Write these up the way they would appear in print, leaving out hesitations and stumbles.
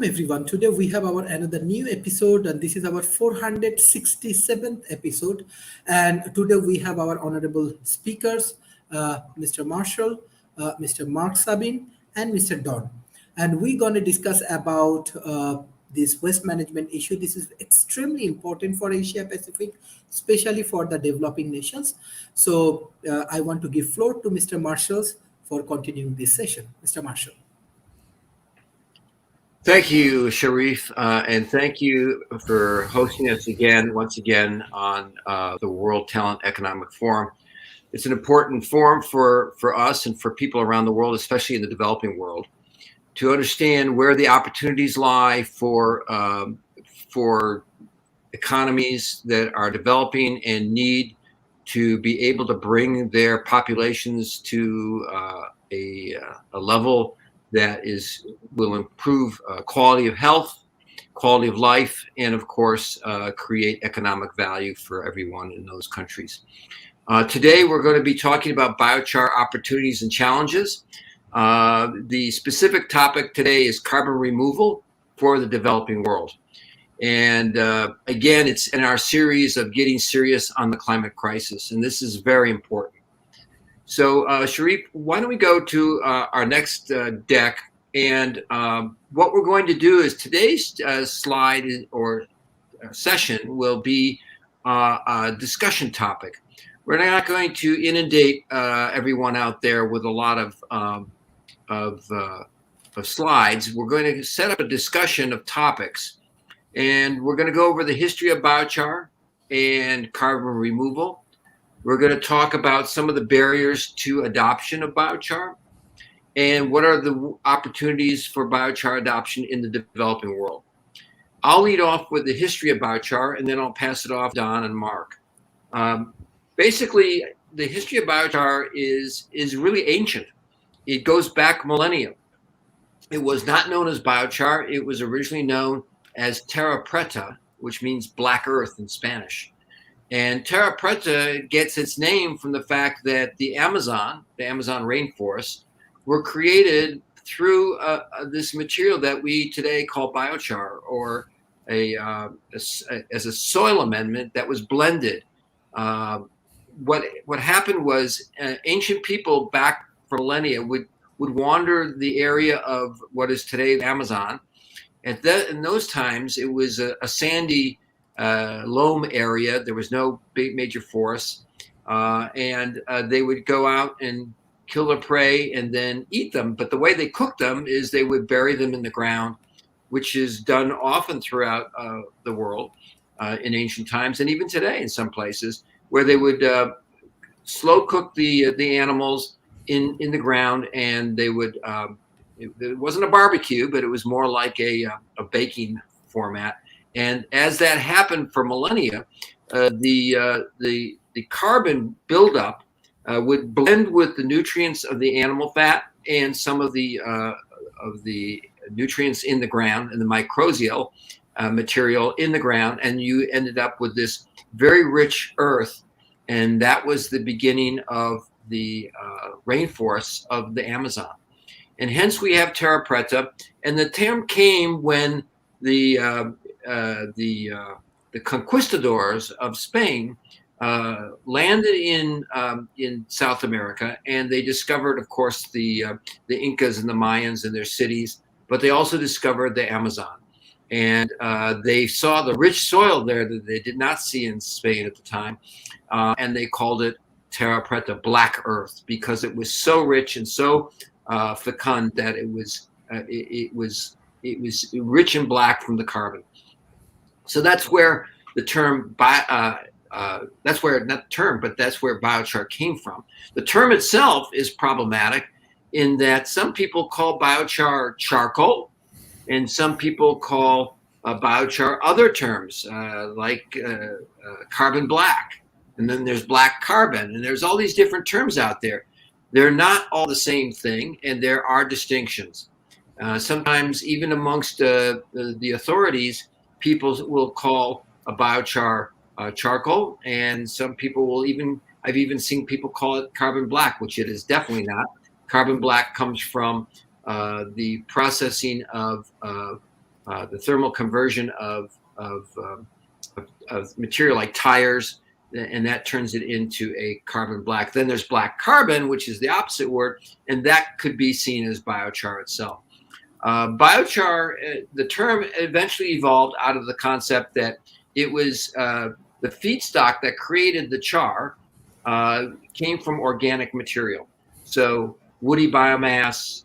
Welcome everyone. Today we have our another new episode, and this is our 467th episode. And today we have our honorable speakers, Mr. Marshall, Mr. Mark Sabin, and Mr. Don. And we're going to discuss about this waste management issue. This is extremely important for Asia Pacific, especially for the developing nations. So I want to give floor to Mr. Marshall for continuing this session. Mr. Marshall. Thank you, Sharif, and thank you for hosting us once again, on the World Talent Economic Forum. It's an important forum for us and for people around the world, especially in the developing world, to understand where the opportunities lie for economies that are developing and need to be able to bring their populations to a level that will improve quality of health, quality of life, and of course, create economic value for everyone in those countries. Today, we're going to be talking about biochar opportunities and challenges. The specific topic today is carbon removal for the developing world. And again, it's in our series of getting serious on the climate crisis, and this is very important. So, Sharif, why don't we go to our next deck? And what we're going to do is today's slide or session will be a discussion topic. We're not going to inundate everyone out there with a lot of slides. We're going to set up a discussion of topics, and we're going to go over the history of biochar and carbon removal. We're going to talk about some of the barriers to adoption of biochar and what are the opportunities for biochar adoption in the developing world. I'll lead off with the history of biochar, and then I'll pass it off to Don and Mark. Basically, the history of biochar is really ancient. It goes back millennia. It was not known as biochar. It was originally known as terra preta, which means black earth in Spanish. And terra preta gets its name from the fact that the Amazon rainforests, were created through this material that we today call biochar, or as a soil amendment that was blended. What happened was ancient people back for millennia would wander the area of what is today the Amazon. In those times, it was a sandy loam area. There was no big major forests, and they would go out and kill their prey and then eat them. But the way they cooked them is they would bury them in the ground, which is done often throughout the world in ancient times, and even today in some places, where they would slow cook the animals in the ground, and they would. It wasn't a barbecue, but it was more like a baking format. And as that happened for millennia, the carbon buildup would blend with the nutrients of the animal fat and some of the nutrients in the ground and the mycorrhizal material in the ground, and you ended up with this very rich earth. And that was the beginning of the rainforests of the Amazon. And hence we have terra preta. And the term came when the conquistadors of Spain landed in South America, and they discovered, of course, the Incas and the Mayans and their cities, but they also discovered the Amazon. And they saw the rich soil there that they did not see in Spain at the time, and they called it terra preta, black earth, because it was so rich and so fecund that it was rich and black from the carbon. So that's where the term that's where biochar came from. The term itself is problematic in that some people call biochar charcoal, and some people call biochar other terms like carbon black, and then there's black carbon, and there's all these different terms out there. They're not all the same thing, and there are distinctions. Sometimes even amongst the authorities, people will call a biochar charcoal, and some people will I've even seen people call it carbon black, which it is definitely not. Carbon black comes from the processing of the thermal conversion of material like tires, and that turns it into a carbon black. Then there's black carbon, which is the opposite word, and that could be seen as biochar itself. Biochar, the term eventually evolved out of the concept that it was the feedstock that created the char came from organic material. So woody biomass,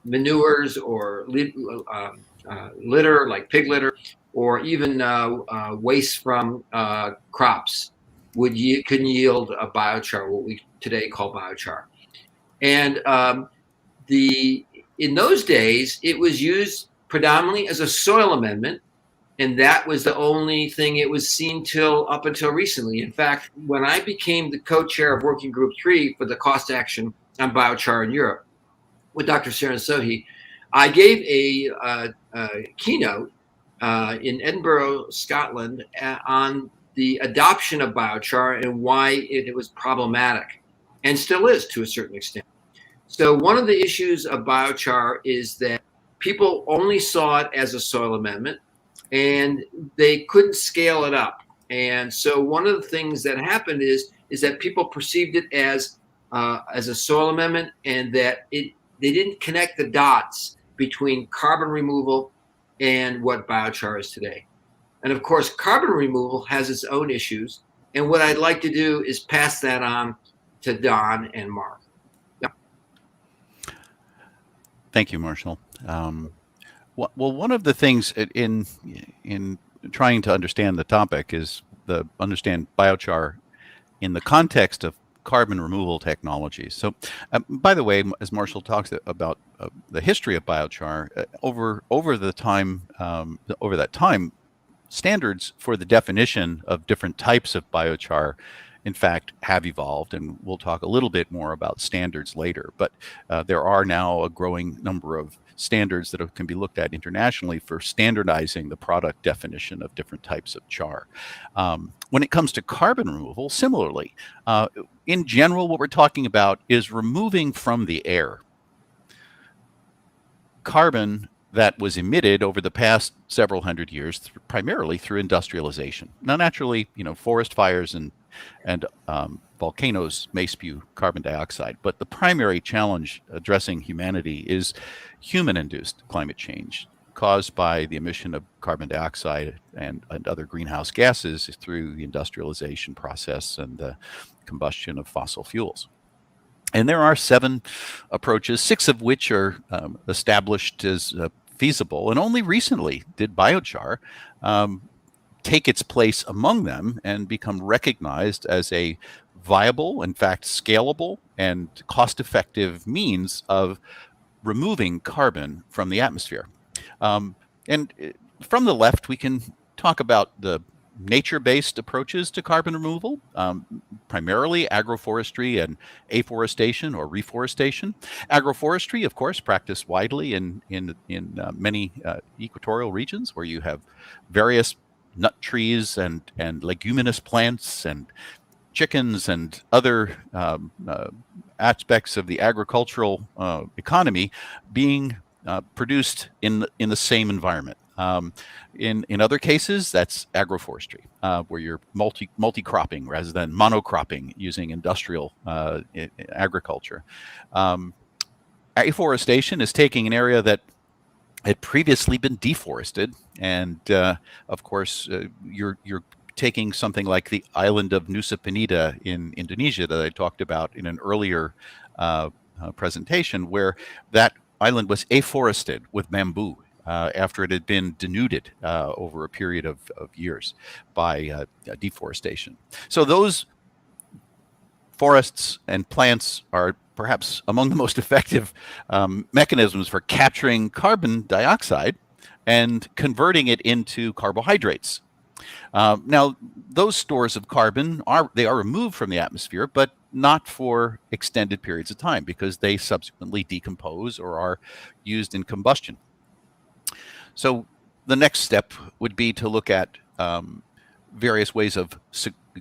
manures or litter like pig litter, or even waste from crops can yield a biochar, what we today call biochar. And in those days, it was used predominantly as a soil amendment, and that was the only thing it was seen up until recently. In fact, when I became the co-chair of Working Group 3 for the cost action on biochar in Europe with Dr. Saran Sohi, I gave a keynote in Edinburgh, Scotland, on the adoption of biochar and why it was problematic, and still is to a certain extent. So one of the issues of biochar is that people only saw it as a soil amendment, and they couldn't scale it up. And so one of the things that happened is that people perceived it as a soil amendment, and that they didn't connect the dots between carbon removal and what biochar is today. And of course, carbon removal has its own issues. And what I'd like to do is pass that on to Don and Mark. Thank you, Marshall. Well, one of the things in trying to understand the topic is understand biochar in the context of carbon removal technologies. So, by the way, as Marshall talks about the history of biochar, over that time, standards for the definition of different types of biochar, in fact, have evolved, and we'll talk a little bit more about standards later. But there are now a growing number of standards that can be looked at internationally for standardizing the product definition of different types of char. When it comes to carbon removal, similarly, in general, what we're talking about is removing from the air carbon that was emitted over the past several hundred years, primarily through industrialization. Now, naturally, forest fires and volcanoes may spew carbon dioxide, but the primary challenge addressing humanity is human-induced climate change caused by the emission of carbon dioxide and other greenhouse gases through the industrialization process and the combustion of fossil fuels. And there are 7 approaches, 6 of which are established as feasible, and only recently did biochar take its place among them and become recognized as a viable, in fact, scalable and cost-effective means of removing carbon from the atmosphere. And from the left, we can talk about the nature-based approaches to carbon removal, primarily agroforestry and afforestation or reforestation. Agroforestry, of course, practiced widely in many equatorial regions where you have various nut trees and leguminous plants and chickens and other aspects of the agricultural economy being produced in the same environment. In other cases, that's agroforestry, where you're multi-cropping rather than monocropping using industrial agriculture. Afforestation is taking an area that had previously been deforested, and of course, you're taking something like the island of Nusa Penida in Indonesia that I talked about in an earlier presentation, where that island was afforested with bamboo after it had been denuded over a period of years by deforestation. So those forests and plants are perhaps among the most effective mechanisms for capturing carbon dioxide and converting it into carbohydrates. Now, those stores of carbon are removed from the atmosphere, but not for extended periods of time because they subsequently decompose or are used in combustion. So the next step would be to look at various ways of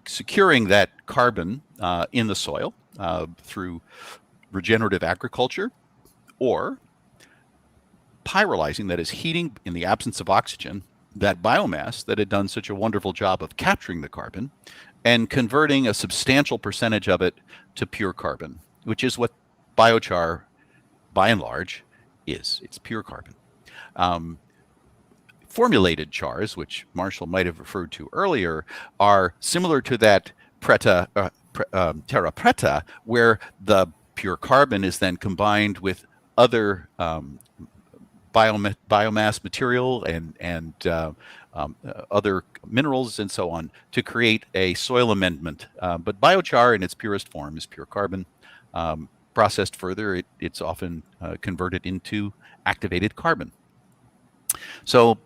securing that carbon in the soil through regenerative agriculture, or pyrolyzing, that is heating in the absence of oxygen, that biomass that had done such a wonderful job of capturing the carbon and converting a substantial percentage of it to pure carbon, which is what biochar, by and large, is. It's pure carbon. Formulated chars, which Marshall might have referred to earlier, are similar to that terra preta, where the pure carbon is then combined with other biomass material and other minerals and so on to create a soil amendment. But biochar in its purest form is pure carbon. Processed further, it's often converted into activated carbon. So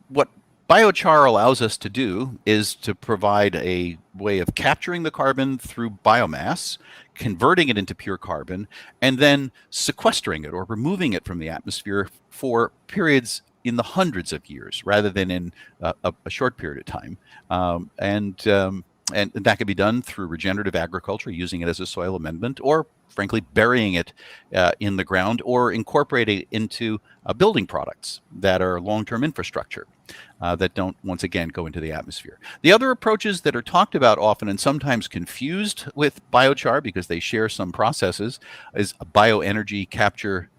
what biochar allows us to do is to provide a way of capturing the carbon through biomass, converting it into pure carbon, and then sequestering it or removing it from the atmosphere for periods in the hundreds of years rather than in a short period of time. And that can be done through regenerative agriculture, using it as a soil amendment, or frankly burying it in the ground, or incorporating it into building products that are long-term infrastructure that don't, once again, go into the atmosphere. The other approaches that are talked about often and sometimes confused with biochar because they share some processes is bioenergy capture,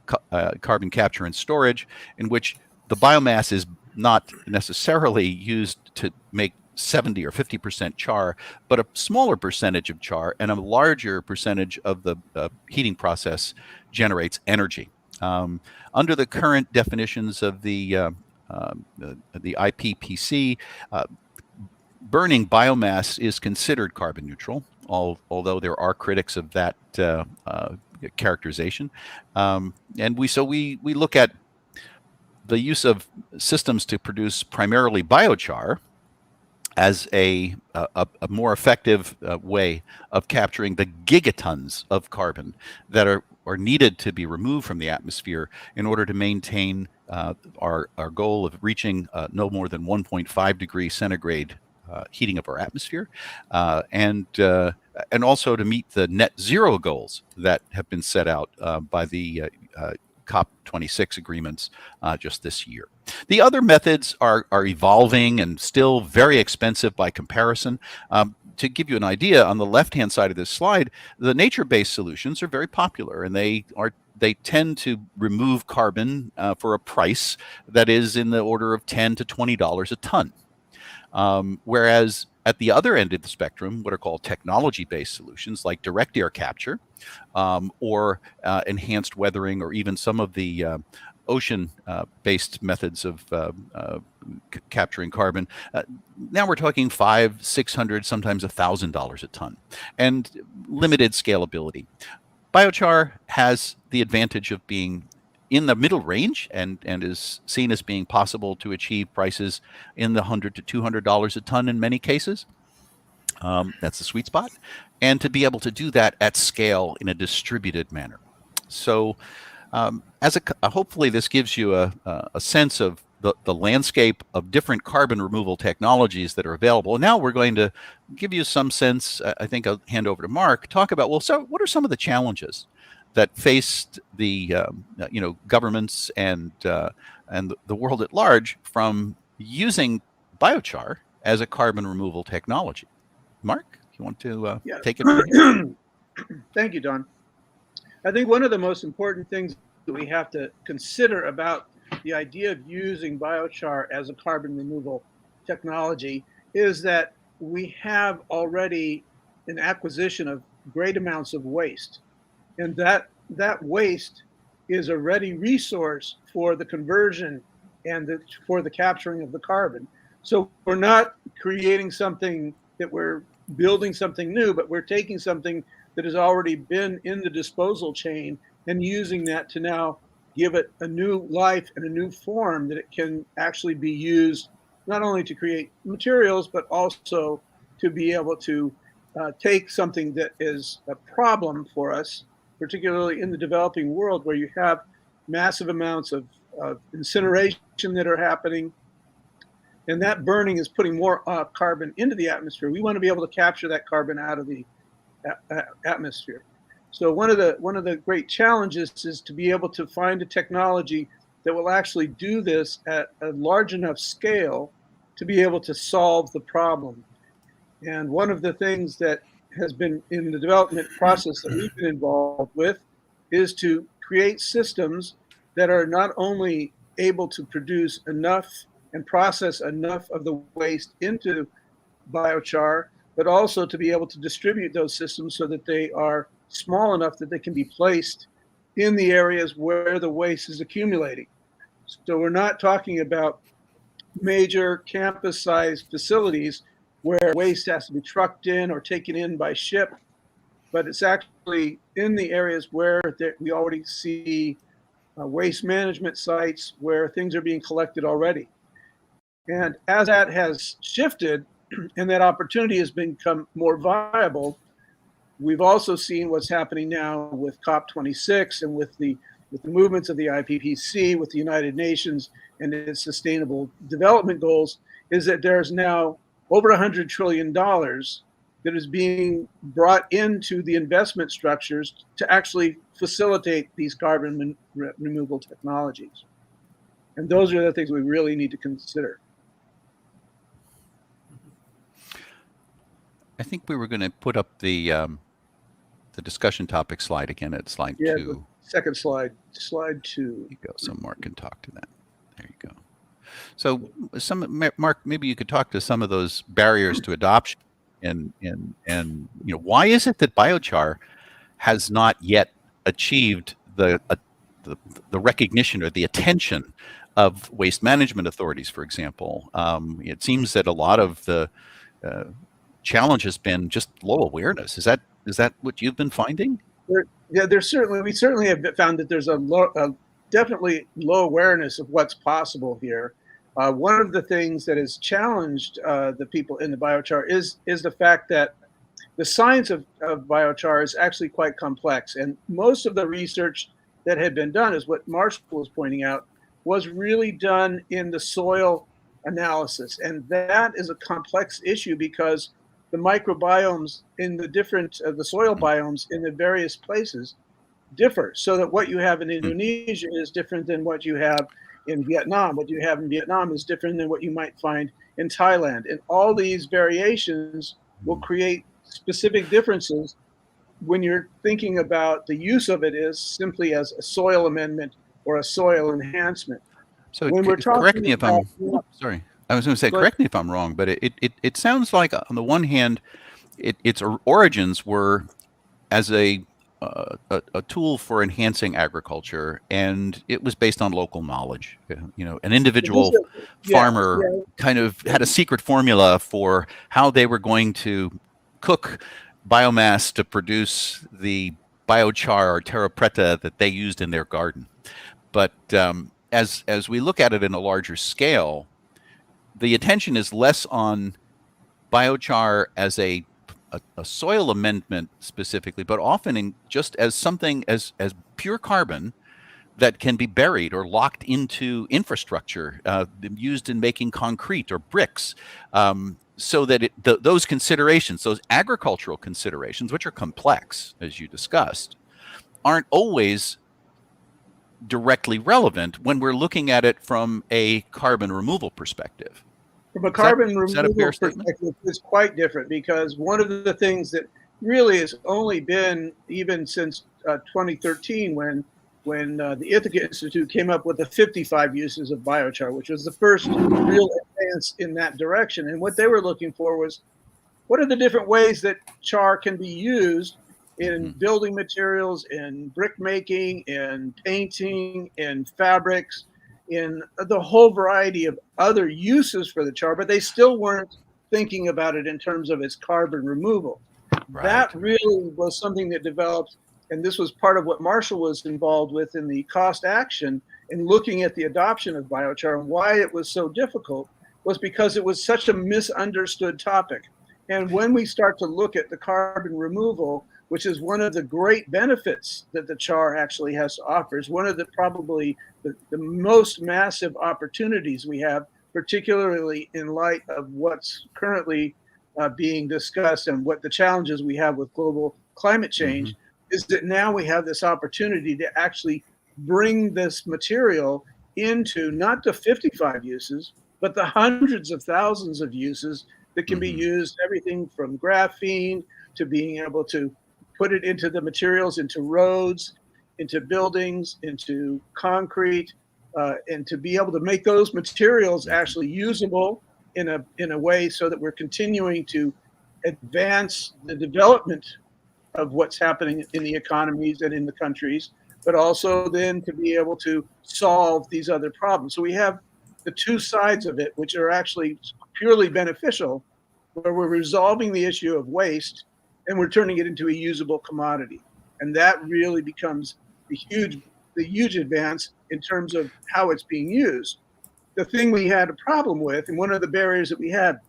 carbon capture and storage, in which the biomass is not necessarily used to make 70 or 50% char, but a smaller percentage of char and a larger percentage of the heating process generates energy. Under the current definitions of the IPPC, burning biomass is considered carbon neutral, although there are critics of that characterization. And we look at the use of systems to produce primarily biochar as a more effective way of capturing the gigatons of carbon that are needed to be removed from the atmosphere in order to maintain our goal of reaching no more than 1.5 degrees centigrade heating of our atmosphere, and also to meet the net zero goals that have been set out by the COP26 agreements just this year. The other methods are evolving and still very expensive by comparison. To give you an idea, on the left-hand side of this slide, the nature-based solutions are very popular, and they tend to remove carbon for a price that is in the order of $10 to $20 a ton. Whereas at the other end of the spectrum, what are called technology-based solutions like direct air capture or enhanced weathering, or even some of the ocean-based methods of capturing carbon. Now we're talking $500, $600, sometimes $1,000 a ton, and limited scalability. Biochar has the advantage of being in the middle range and is seen as being possible to achieve prices in the $100 to $200 a ton in many cases. That's the sweet spot. And to be able to do that at scale in a distributed manner. So hopefully this gives you a sense of the landscape of different carbon removal technologies that are available. And now we're going to give you some sense, I think I'll hand over to Mark, talk about, well, so what are some of the challenges that faced the governments and the world at large from using biochar as a carbon removal technology? Mark, you want to take it from here? Thank you, Don. I think one of the most important things that we have to consider about the idea of using biochar as a carbon removal technology is that we have already an acquisition of great amounts of waste. And that waste is a ready resource for the conversion and for the capturing of the carbon. So we're not creating something that we're building something new, but we're taking something that has already been in the disposal chain and using that to now give it a new life and a new form that it can actually be used not only to create materials, but also to be able to take something that is a problem for us, particularly in the developing world where you have massive amounts of incineration that are happening. And that burning is putting more carbon into the atmosphere. We want to be able to capture that carbon out of the atmosphere. So one of the great challenges is to be able to find a technology that will actually do this at a large enough scale to be able to solve the problem. And one of the things that has been in the development process that we've been involved with is to create systems that are not only able to produce enough and process enough of the waste into biochar, but also to be able to distribute those systems so that they are small enough that they can be placed in the areas where the waste is accumulating. So we're not talking about major campus-sized facilities where waste has to be trucked in or taken in by ship, but it's actually in the areas where we already see waste management sites where things are being collected already. And as that has shifted and that opportunity has become more viable, we've also seen what's happening now with COP26 and with the movements of the IPCC, with the United Nations and its sustainable development goals, is that there's now over $100 trillion that is being brought into the investment structures to actually facilitate these carbon removal technologies. And those are the things we really need to consider. I think we were going to put up the discussion topic slide again at slide 2. Second slide, slide 2. There you go. So Mark can talk to that. There you go. So Mark, maybe you could talk to some of those barriers to adoption, and why is it that biochar has not yet achieved the recognition or the attention of waste management authorities, for example? It seems that a lot of the challenge has been just low awareness. Is that what you've been finding? We certainly have found that there's a definitely low awareness of what's possible here. One of the things that has challenged the people in the biochar is the fact that the science of biochar is actually quite complex, and most of the research that had been done, is what Marshall was pointing out, was really done in the soil analysis, and that is a complex issue because the microbiomes in the different the soil biomes in the various places differ, so that what you have in Indonesia is different than what you have in Vietnam. What you have in Vietnam is different than what you might find in Thailand, and all these variations will create specific differences when you're thinking about the use of it as simply as a soil amendment or a soil enhancement. So when we're talking correct me if I'm sorry. I was going to say, correct me if I'm wrong, but it sounds like on the one hand, its origins were as a tool for enhancing agriculture, and it was based on local knowledge. An individual farmer kind of had a secret formula for how they were going to cook biomass to produce the biochar or terra preta that they used in their garden. But as we look at it in a larger scale, the attention is less on biochar as a soil amendment specifically, but often in just as something as pure carbon that can be buried or locked into infrastructure, used in making concrete or bricks, so that those considerations, those agricultural considerations, which are complex, as you discussed, aren't always directly relevant when we're looking at it from a carbon removal perspective. From a carbon removal perspective, it's quite different, because one of the things that really has only been, even since 2013, when the Ithaca Institute came up with the 55 uses of biochar, which was the first real advance in that direction. And what they were looking for was, what are the different ways that char can be used in building materials, in brick making, in painting, in fabrics, in the whole variety of other uses for the char, but they still weren't thinking about it in terms of its carbon removal. Right. That really was something that developed, and this was part of what Marshall was involved with in the cost action in looking at the adoption of biochar, and why it was so difficult was because it was such a misunderstood topic. And when we start to look at the carbon removal, which is one of the great benefits that the char actually has to offer, is one of the probably the most massive opportunities we have, particularly in light of what's currently being discussed and what the challenges we have with global climate change, is that now we have this opportunity to actually bring this material into not the 55 uses, but the hundreds of thousands of uses that can be used, everything from graphene to being able to put it into the materials, into roads, into buildings, into concrete, and to be able to make those materials actually usable in a way so that we're continuing to advance the development of what's happening in the economies and in the countries, but also then to be able to solve these other problems. So we have the two sides of it, which are actually purely beneficial, where we're resolving the issue of waste and we're turning it into a usable commodity. And that really becomes the huge advance in terms of how it's being used. The thing we had a problem with, and one of the barriers that we had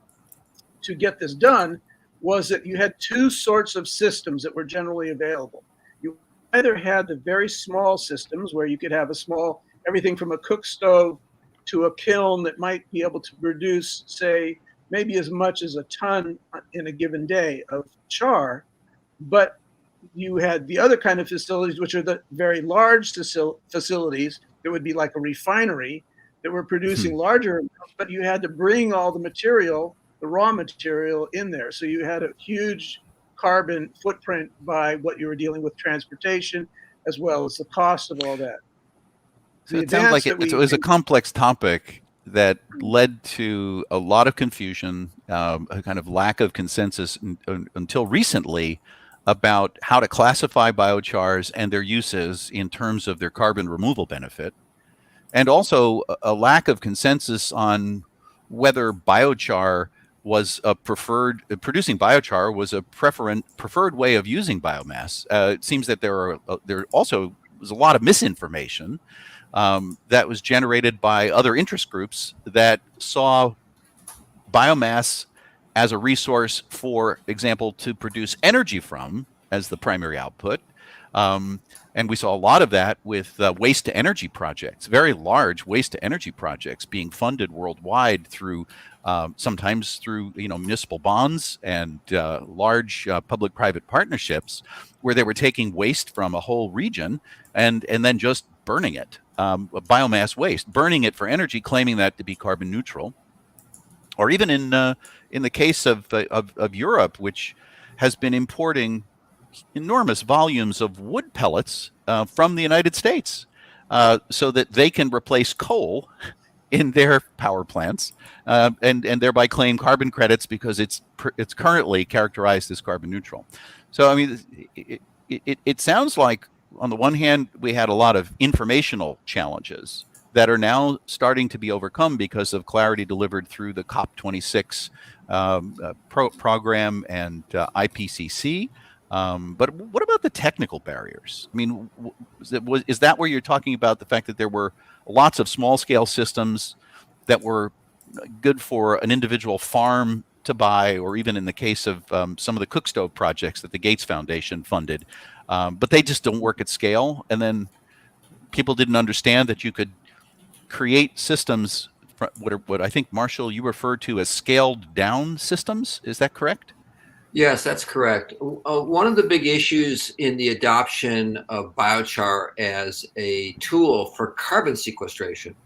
to get this done, was that you had two sorts of systems that were generally available. You either had the very small systems where you could have a small, everything from a cook stove to a kiln that might be able to produce, say, maybe as much as a ton in a given day of char. But you had the other kind of facilities, which are the very large facilities that would be like a refinery that were producing larger amounts, but you had to bring all the material, the raw material, in there. So you had a huge carbon footprint by what you were dealing with, transportation, as well as the cost of all that. So it sounds like it was a complex topic that led to a lot of confusion, a kind of lack of consensus until recently about how to classify biochars and their uses in terms of their carbon removal benefit, and also a lack of consensus on whether biochar was a producing biochar was a preferred way of using biomass. It seems that there also was a lot of misinformation that was generated by other interest groups that saw biomass as a resource, for example, to produce energy from as the primary output. And we saw a lot of that with waste to energy projects, very large waste to energy projects being funded worldwide through sometimes through municipal bonds and large public-private partnerships, where they were taking waste from a whole region and then just burning it, biomass waste, burning it for energy, claiming that to be carbon neutral. Or even in the case of Europe, which has been importing enormous volumes of wood pellets from the United States so that they can replace coal in their power plants and thereby claim carbon credits because it's currently characterized as carbon neutral. So, I mean, it sounds like, on the one hand, we had a lot of informational challenges that are now starting to be overcome because of clarity delivered through the COP26 program and IPCC. But what about the technical barriers? I mean, is that where you're talking about the fact that there were lots of small-scale systems that were good for an individual farm to buy, or even in the case of some of the cook stove projects that the Gates Foundation funded, but they just don't work at scale? And then people didn't understand that you could create systems, what I think, Marshall, you referred to as scaled down systems. Is that correct? Yes, that's correct. One of the big issues in the adoption of biochar as a tool for carbon sequestration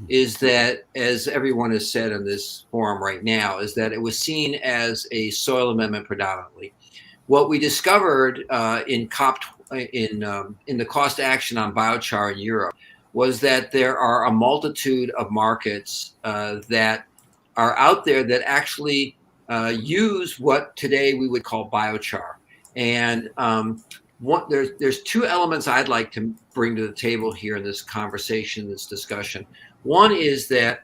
is that, as everyone has said in this forum right now, is that it was seen as a soil amendment predominantly. What we discovered in the cost action on biochar in Europe was that there are a multitude of markets that are out there that actually use what today we would call biochar. And there's two elements I'd like to bring to the table here in this conversation, this discussion. One is that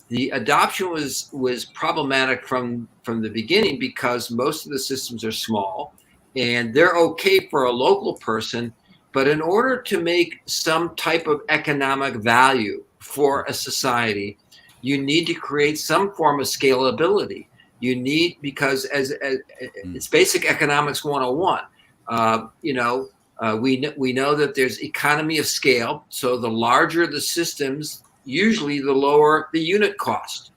the adoption was problematic from the beginning because most of the systems are small and they're okay for a local person. But in order to make some type of economic value for a society, you need to create some form of scalability. You need, because as it's basic economics 101. We know that there's economy of scale. So the larger the systems, usually the lower the unit cost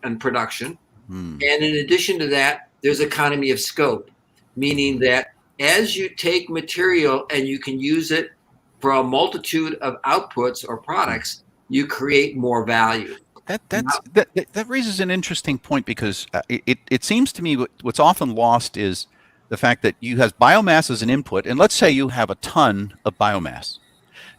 and production. And in addition to that, there's economy of scope, meaning that as you take material and you can use it for a multitude of outputs or products, you create more value. That raises an interesting point, because it seems to me what's often lost is the fact that you have biomass as an input, and let's say you have a ton of biomass.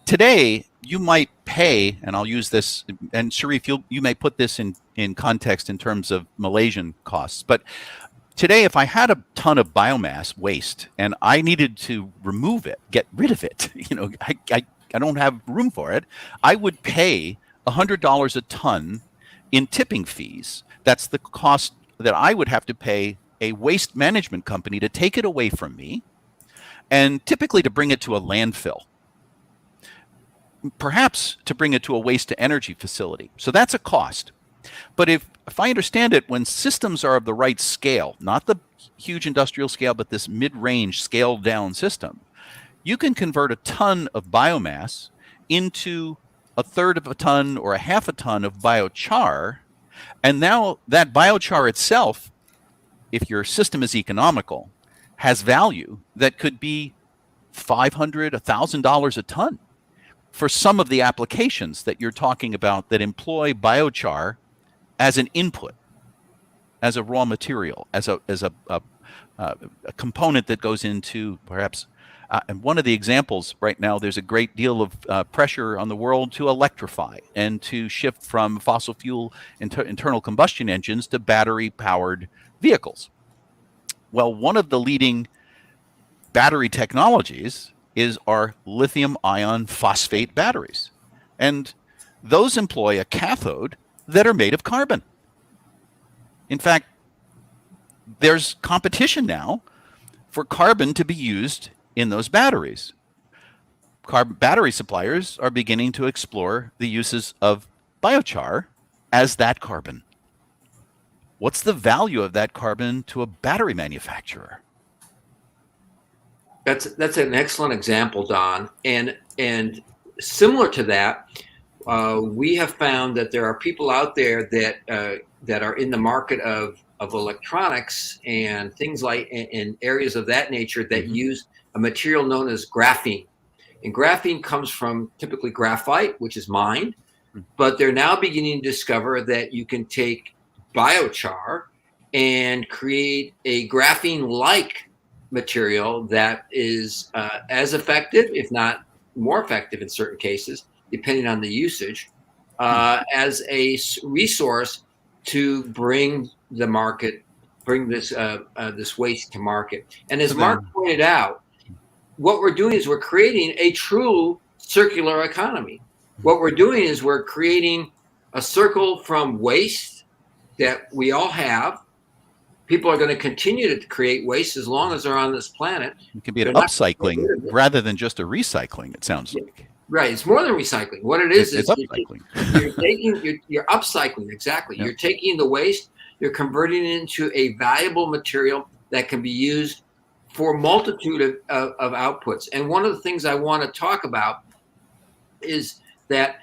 Today, you might pay, and I'll use this, and Sharif, you may put this in context in terms of Malaysian costs, but today, if I had a ton of biomass waste and I needed to remove it, get rid of it, I don't have room for it, I would pay $100 a ton in tipping fees. That's the cost that I would have to pay a waste management company to take it away from me, and typically to bring it to a landfill, perhaps to bring it to a waste to energy facility. So that's a cost. But if I understand it, when systems are of the right scale, not the huge industrial scale, but this mid-range scaled down system, you can convert a ton of biomass into a third of a ton or a half a ton of biochar. And now that biochar itself, if your system is economical, has value that could be $500, $1,000 a ton for some of the applications that you're talking about that employ biochar as an input, as a raw material, as a component that goes into perhaps. And one of the examples right now, there's a great deal of pressure on the world to electrify and to shift from fossil fuel internal combustion engines to battery-powered vehicles. Well, one of the leading battery technologies is our lithium ion phosphate batteries. And those employ a cathode that are made of carbon. In fact, there's competition now for carbon to be used in those batteries. Battery suppliers are beginning to explore the uses of biochar as that carbon. What's the value of that carbon to a battery manufacturer? That's an excellent example, Don. And similar to that, we have found that there are people out there that are in the market of electronics and things like in areas of that nature that use a material known as graphene. And graphene comes from typically graphite, which is mined, but they're now beginning to discover that you can take biochar and create a graphene-like material that is as effective, if not more effective in certain cases, depending on the usage, as a resource to bring this waste to market. And as Mark pointed out, what we're doing is we're creating a true circular economy. What we're doing is we're creating a circle from waste that we all have. People are going to continue to create waste as long as they're on this planet. It can be an upcycling rather than just a recycling, it sounds like. Right. It's more than recycling. What it is upcycling. You're upcycling, exactly. Yeah. You're taking the waste, you're converting it into a valuable material that can be used for a multitude of outputs. And one of the things I want to talk about is that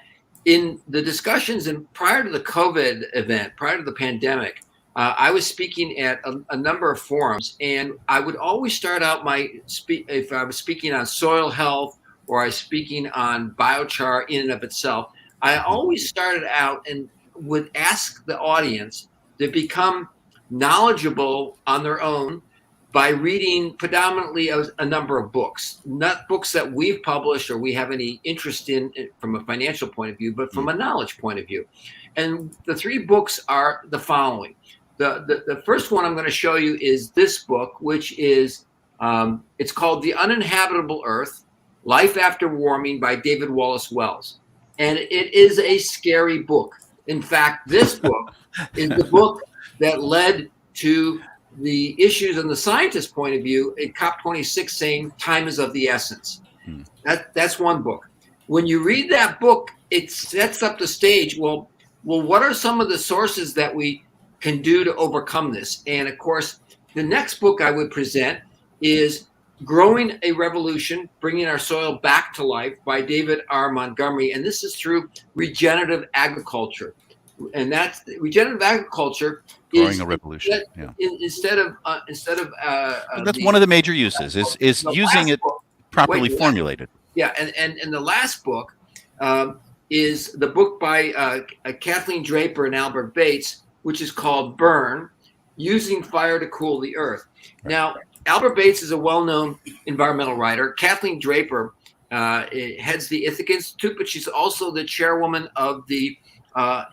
in the discussions and prior to the COVID event, prior to the pandemic, I was speaking at a number of forums, and I would always start out if I was speaking on soil health or I was speaking on biochar in and of itself, I always started out and would ask the audience to become knowledgeable on their own by reading predominantly a number of books, not books that we've published or we have any interest in from a financial point of view, but from a knowledge point of view. And the three books are the following. The first one I'm going to show you is this book, which is, it's called The Uninhabitable Earth, Life After Warming by David Wallace Wells. And it is a scary book. In fact, this book is the book that led to the issues in the scientist point of view in COP26 saying time is of the essence. That's one book. When you read that book, it sets up the stage. Well, what are some of the sources that we can do to overcome this? And of course, the next book I would present is Growing a Revolution, Bringing Our Soil Back to Life by David R. Montgomery. And this is through regenerative agriculture. And that's regenerative agriculture. Growing a revolution. Instead of that's one of the major uses is using it properly formulated. Yeah, and the last book is the book by Kathleen Draper and Albert Bates, which is called Burn: Using Fire to Cool the Earth. Right. Now, Albert Bates is a well-known environmental writer. Kathleen Draper heads the Ithaca Institute, but she's also the chairwoman of the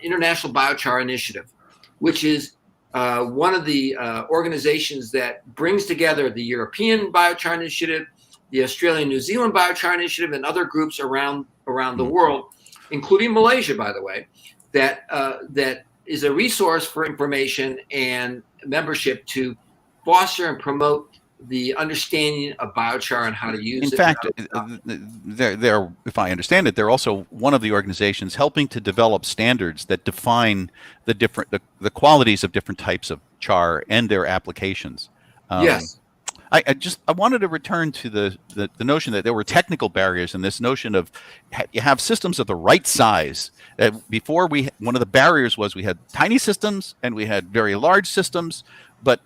International Biochar Initiative, which is one of the organizations that brings together the European Biochar Initiative, the Australian New Zealand Biochar Initiative, and other groups around the world, including Malaysia, by the way, that is a resource for information and membership to foster and promote the understanding of biochar and how to use it. In fact, they're, if I understand it, they're also one of the organizations helping to develop standards that define the qualities of different types of char and their applications. Yes. I wanted to return to the notion that there were technical barriers, and this notion of you have systems of the right size. Before, one of the barriers was we had tiny systems and we had very large systems, but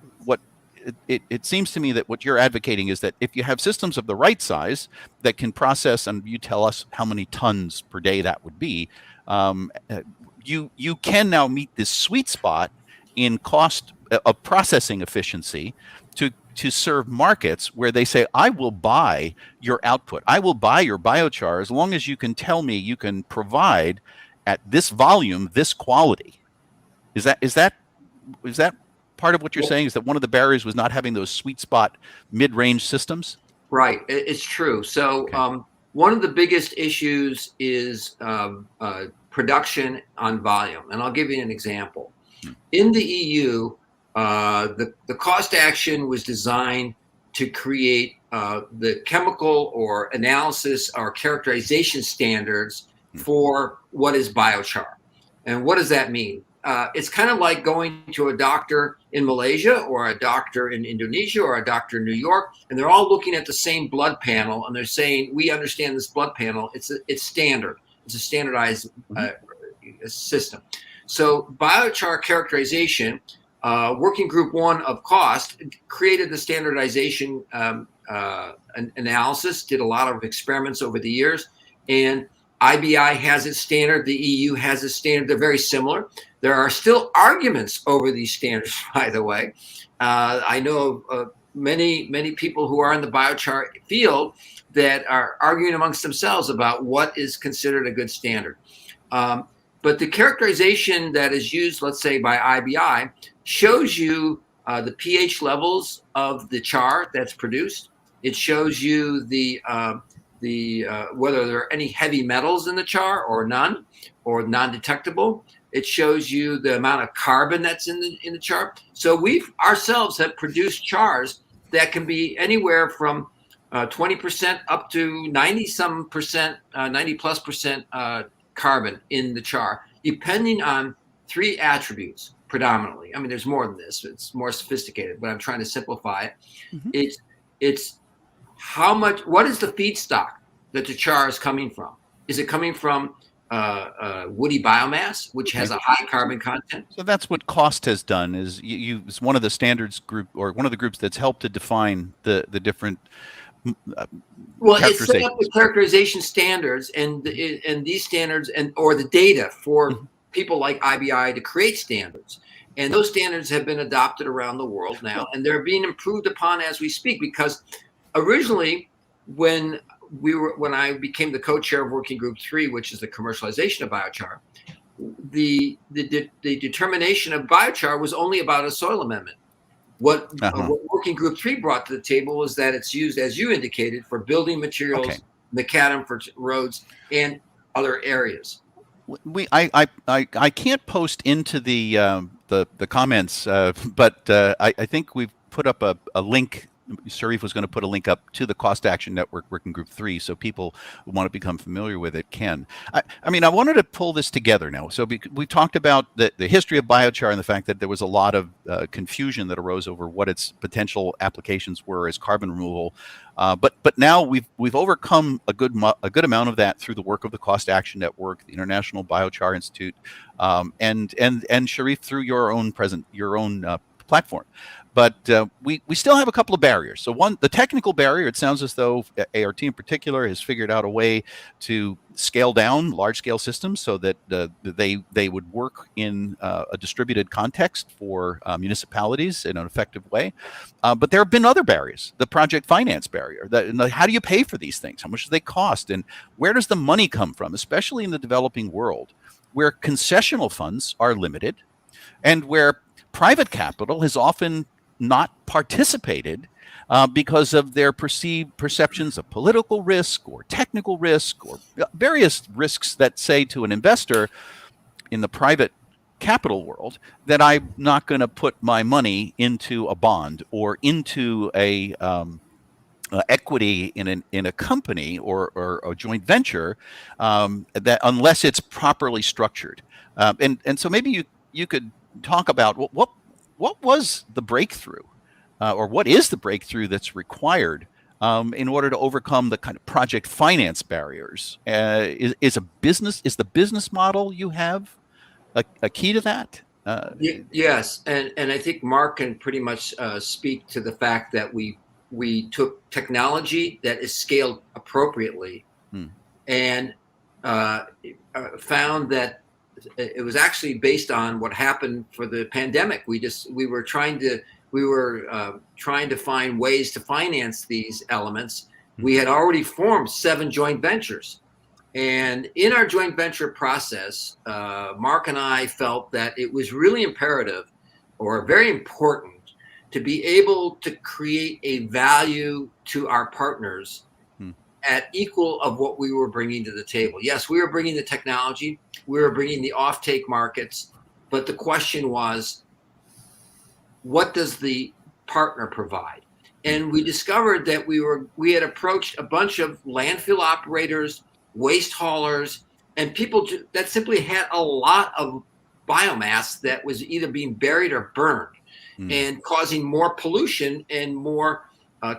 it seems to me that what you're advocating is that if you have systems of the right size that can process, and you tell us how many tons per day that would be, you can now meet this sweet spot in cost of processing efficiency to serve markets where they say, I will buy your output. I will buy your biochar as long as you can tell me you can provide at this volume, this quality. Is that part of what you're saying, is that one of the barriers was not having those sweet spot mid-range systems? Right, it's true. So one of the biggest issues is production on volume, and I'll give you an example. In the EU, the cost action was designed to create the chemical or analysis or characterization standards for what is biochar. And what does that mean? It's kind of like going to a doctor in Malaysia or a doctor in Indonesia or a doctor in New York, and they're all looking at the same blood panel, and they're saying, we understand this blood panel. It's standard. It's a standardized system. So biochar characterization, working group 1 of cost, created the standardization analysis, did a lot of experiments over the years, and IBI has its standard, the EU has its standard. They're very similar. There are still arguments over these standards, by the way. I know of many people who are in the biochar field that are arguing amongst themselves about what is considered a good standard. But the characterization that is used, let's say by IBI, shows you the pH levels of the char that's produced. It shows you whether there are any heavy metals in the char or none, or non-detectable. It shows you the amount of carbon that's in the char. So we ourselves have produced chars that can be anywhere from 20% up to 90+ % carbon in the char, depending on 3 attributes predominantly. I mean, there's more than this. It's more sophisticated, but I'm trying to simplify it. It's how much, what is the feedstock that the char is coming from? Is it coming from woody biomass, which has a high carbon content? So that's what cost has done, is it's one of the standards group, or one of the groups that's helped to define the different well, it's set up the characterization standards and these standards or the data for people like IBI to create standards. And those standards have been adopted around the world now, and they're being improved upon as we speak, because originally when I became the co-chair of Working Group 3, which is the commercialization of biochar, the determination of biochar was only about a soil amendment. What Working Group 3 brought to the table was that it's used, as you indicated, for building materials, macadam for roads, and other areas. I can't post into the comments, but I think we've put up a link. Sharif was going to put a link up to the Cost Action Network Working Group 3, so people who want to become familiar with it can. I mean, I wanted to pull this together now. So we talked about the history of biochar and the fact that there was a lot of confusion that arose over what its potential applications were as carbon removal. But now we've overcome a good amount of that through the work of the Cost Action Network, the International Biochar Institute, and Sharif through your own platform. But we still have a couple of barriers. So one, the technical barrier, it sounds as though ART in particular has figured out a way to scale down large-scale systems so that they would work in a distributed context for municipalities in an effective way. But there have been other barriers. The project finance barrier. How do you pay for these things? How much do they cost? And where does the money come from, especially in the developing world, where concessional funds are limited and where private capital has often not participated because of their perceived perceptions of political risk or technical risk or various risks that say to an investor in the private capital world that I'm not going to put my money into a bond or into a equity in a company or a joint venture that unless it's properly structured. And so maybe you could talk about what was the breakthrough, or what is the breakthrough that's required in order to overcome the kind of project finance barriers? Is the business model you have a key to that? Yes, and I think Mark can pretty much speak to the fact that we took technology that is scaled appropriately and found that it was actually based on what happened for the pandemic. We were trying to find ways to finance these elements. We had already formed 7 joint ventures, and in our joint venture process, Mark and I felt that it was really imperative or very important to be able to create a value to our partners at equal of what we were bringing to the table. Yes, we were bringing the technology, we were bringing the offtake markets, but the question was, what does the partner provide? And we discovered that we had approached a bunch of landfill operators, waste haulers, and people that simply had a lot of biomass that was either being buried or burned and causing more pollution and more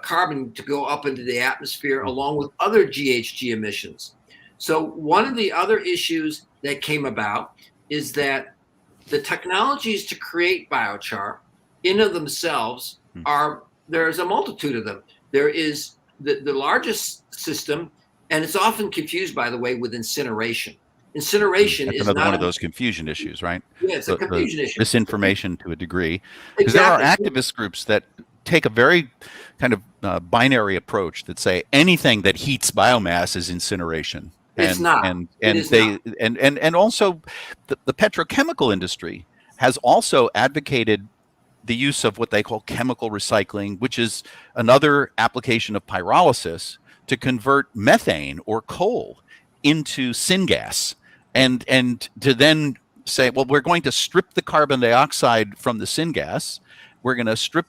carbon to go up into the atmosphere, along with other GHG emissions. So one of the other issues that came about is that the technologies to create biochar in of themselves there's a multitude of them. There is the largest system, and it's often confused, by the way, with incineration. Incineration That's is another not one of those confusion issues, right? Yeah, it's a confusion issue. Misinformation to a degree. Because there are activist groups that take a very kind of binary approach that say anything that heats biomass is incineration. It's not. And also the petrochemical industry has also advocated the use of what they call chemical recycling, which is another application of pyrolysis to convert methane or coal into syngas, and to then say, well, we're going to strip the carbon dioxide from the syngas. We're going to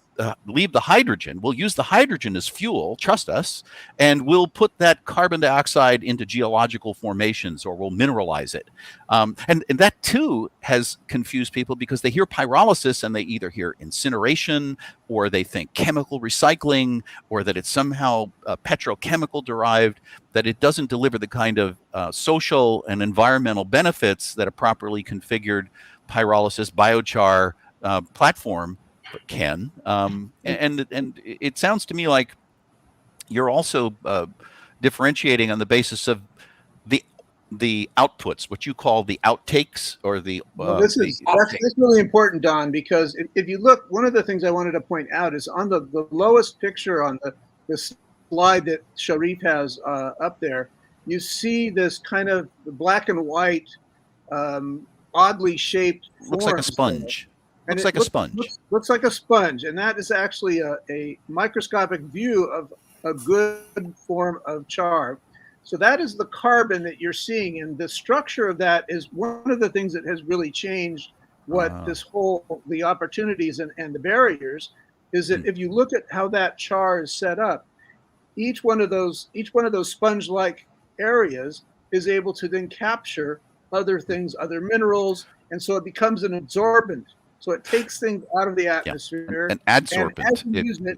leave the hydrogen. We'll use the hydrogen as fuel, trust us, and we'll put that carbon dioxide into geological formations, or we'll mineralize it. And that too has confused people because they hear pyrolysis and they either hear incineration, or they think chemical recycling, or that it's somehow petrochemical derived, that it doesn't deliver the kind of social and environmental benefits that a properly configured pyrolysis biochar platform can. And it sounds to me like you're also differentiating on the basis of the outputs, what you call the outtakes, or that's really important, Don, because if you look, one of the things I wanted to point out is on the lowest picture on the slide that Sharif has up there, you see this kind of black and white, oddly shaped looks like a sponge. And looks like a sponge. Looks like a sponge, and that is actually a microscopic view of a good form of char. So that is the carbon that you're seeing, and the structure of that is one of the things that has really changed what the opportunities and the barriers is that if you look at how that char is set up, each one of those sponge-like areas is able to then capture other things, other minerals, and so it becomes an absorbent. So it takes things out of the atmosphere. An adsorbent. And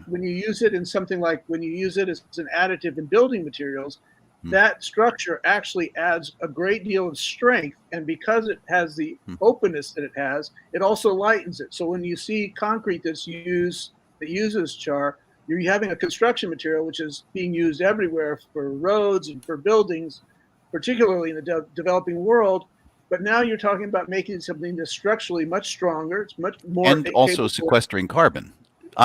when you use it in something like, when you use it as an additive in building materials, that structure actually adds a great deal of strength. And because it has the openness that it has, it also lightens it. So when you see concrete that uses char, you're having a construction material which is being used everywhere for roads and for buildings, particularly in the developing world. But now you're talking about making something that's structurally much stronger. It's much more and also sequestering carbon.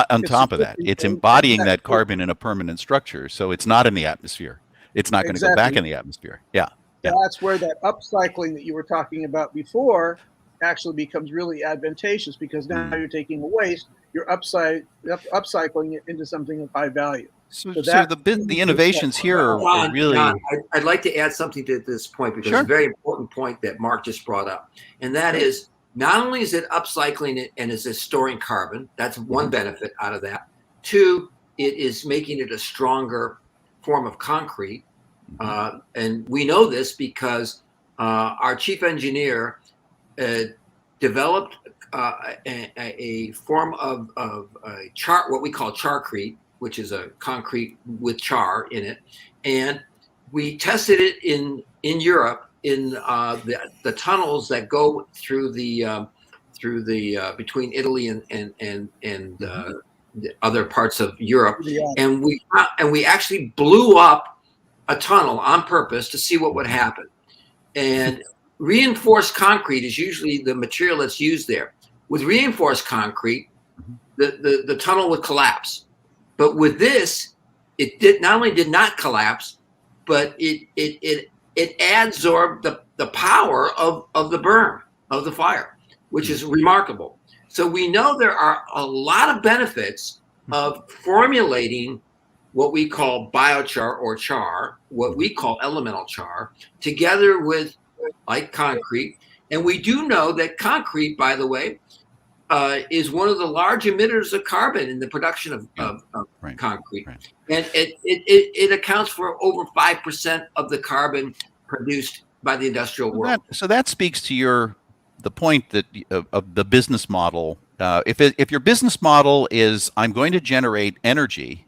On top of that, it's embodying that carbon in a permanent structure, so it's not in the atmosphere. It's not going to go back in the atmosphere. Yeah. That's where that upcycling that you were talking about before actually becomes really advantageous, because now you're taking a waste, you're upcycling it into something of high value. So the innovations here are really... John, I'd like to add something to this point, because it's a very important point that Mark just brought up. And that is, not only is it upcycling it and is it storing carbon, that's one benefit out of that. Two, it is making it a stronger form of concrete. And we know this because our chief engineer developed a form of char, what we call charcrete, which is a concrete with char in it, and we tested it in Europe in the tunnels that go through the between Italy and the other parts of Europe, and we actually blew up a tunnel on purpose to see what would happen. And reinforced concrete is usually the material that's used there. With reinforced concrete, the tunnel would collapse. But with this, it not only did not collapse, but it adsorbed the power of the burn, of the fire, which is remarkable. So we know there are a lot of benefits of formulating what we call biochar or char, what we call elemental char, together with like concrete. And we do know that concrete, by the way, is one of the large emitters of carbon in the production of concrete. Right. And it accounts for over 5% of the carbon produced by the industrial world. So that speaks to the point that of the business model. If your business model is, I'm going to generate energy,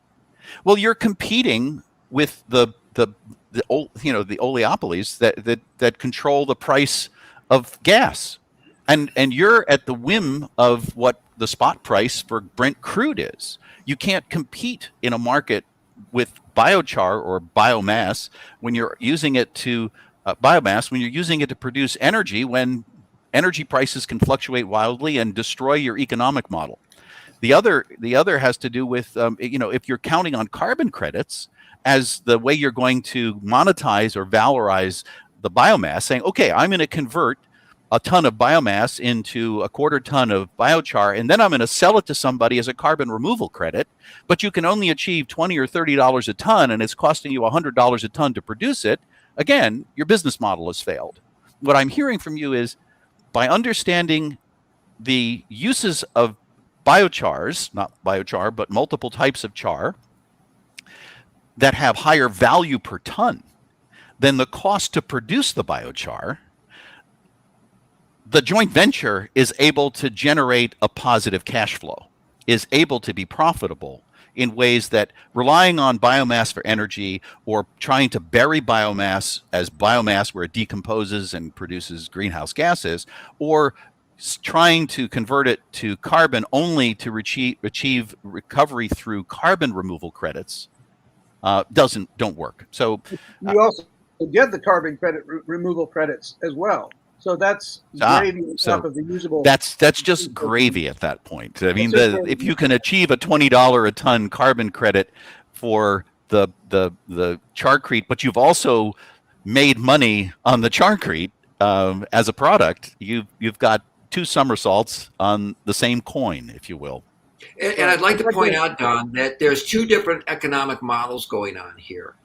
well, you're competing with the oligopolies that control the price of gas. And you're at the whim of what the spot price for Brent crude is. You can't compete in a market with biochar or biomass when you're using it to produce energy, when energy prices can fluctuate wildly and destroy your economic model. The other has to do with if you're counting on carbon credits as the way you're going to monetize or valorize the biomass, saying, okay, I'm going to convert a ton of biomass into a quarter ton of biochar, and then I'm going to sell it to somebody as a carbon removal credit, but you can only achieve $20 or $30 a ton, and it's costing you $100 a ton to produce it. Again, your business model has failed. What I'm hearing from you is, by understanding the uses of biochars, not biochar, but multiple types of char that have higher value per ton than the cost to produce the biochar, the joint venture is able to generate a positive cash flow, is able to be profitable in ways that relying on biomass for energy or trying to bury biomass as biomass where it decomposes and produces greenhouse gases, or trying to convert it to carbon only to achieve recovery through carbon removal credits don't work. So you also get the carbon credit removal credits as well. So that's gravy on top of the usable. That's just gravy at that point. I mean, if you can achieve a $20 a ton carbon credit for the charcrete, but you've also made money on the charcrete as a product, you've got two somersaults on the same coin, if you will. And I'd like to point out, Don, that there's two different economic models going on here.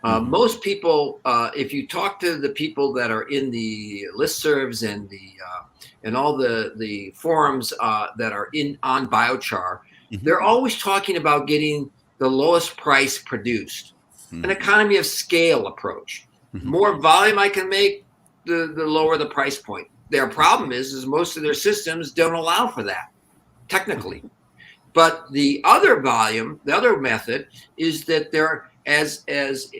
Most people, if you talk to the people that are in the listservs and all the forums that are on biochar, they're always talking about getting the lowest price produced, an economy of scale approach. More volume I can make, the lower the price point. Their problem is most of their systems don't allow for that, technically. But the other method is that they're as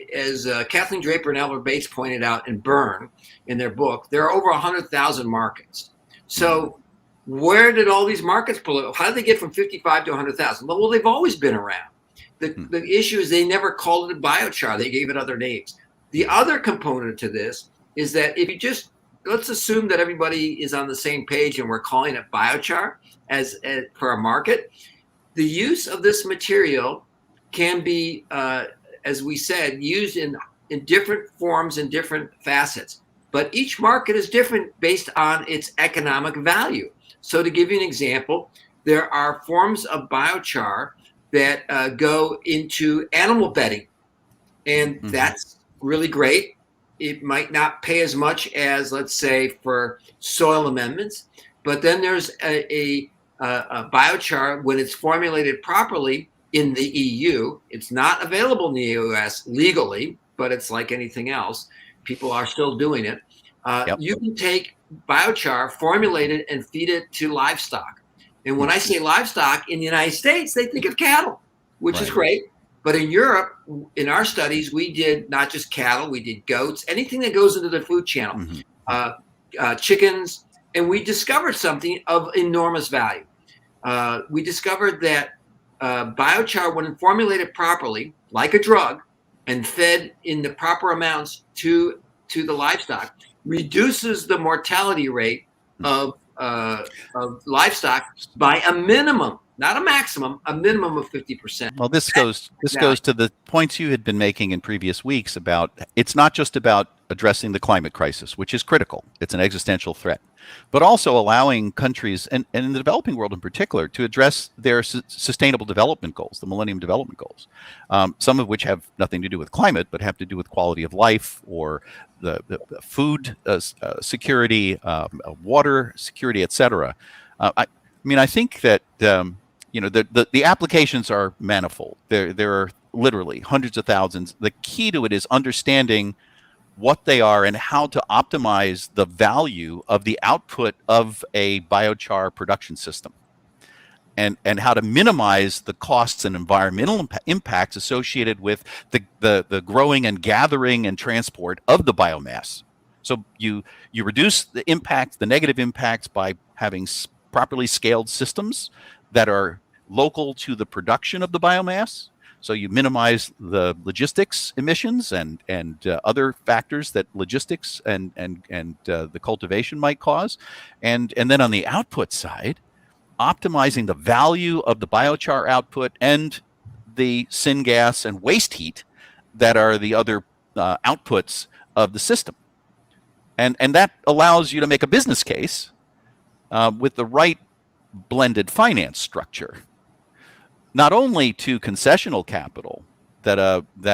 Kathleen Draper and Albert Bates pointed out in Burn in their book, there are over 100,000 markets. So where did all these markets pull? How did they get from 55 to 100,000? Well, they've always been around. The issue is they never called it biochar. They gave it other names. The other component to this is that if you just, let's assume that everybody is on the same page and we're calling it biochar as for a market, the use of this material can be, as we said, used in different forms and different facets. But each market is different based on its economic value. So to give you an example, there are forms of biochar that go into animal bedding. And that's really great. It might not pay as much as, let's say, for soil amendments. But then there's a biochar, when it's formulated properly in the EU, it's not available in the US legally, but it's like anything else. People are still doing it. You can take biochar, formulate it, and feed it to livestock. And when I say livestock in the United States, they think of cattle, which is great. But in Europe, in our studies, we did not just cattle, we did goats, anything that goes into the food channel, chickens, and we discovered something of enormous value. We discovered that biochar, when formulated properly, like a drug, and fed in the proper amounts to the livestock, reduces the mortality rate of livestock by a minimum, not a maximum, a minimum of 50%. Well, this goes to the points you had been making in previous weeks about it's not just about addressing the climate crisis, which is critical. It's an existential threat, but also allowing countries, and in the developing world in particular, to address their sustainable development goals, the Millennium Development Goals, some of which have nothing to do with climate, but have to do with quality of life or the food security, water security, etc. I mean, I think that the applications are manifold. There are literally hundreds of thousands. The key to it is understanding what they are and how to optimize the value of the output of a biochar production system, and how to minimize the costs and environmental impacts associated with the growing and gathering and transport of the biomass. So you reduce the impact, the negative impacts, by having properly scaled systems that are local to the production of the biomass. So you minimize the logistics emissions and other factors that logistics and the cultivation might cause, and then on the output side, optimizing the value of the biochar output and the syngas and waste heat that are the other outputs of the system, and that allows you to make a business case with the right blended finance structure, not only to concessional capital that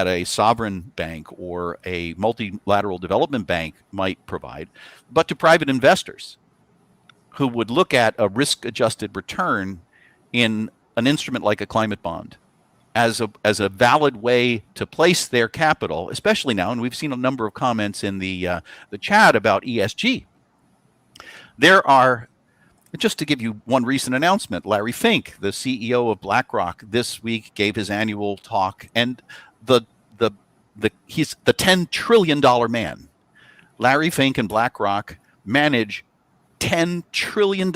a sovereign bank or a multilateral development bank might provide, but to private investors who would look at a risk-adjusted return in an instrument like a climate bond as a valid way to place their capital, especially now, and we've seen a number of comments in the chat about ESG. There are, just to give you one recent announcement, Larry Fink, the CEO of BlackRock, this week gave his annual talk, and he's the $10 trillion man. Larry Fink and BlackRock manage $10 trillion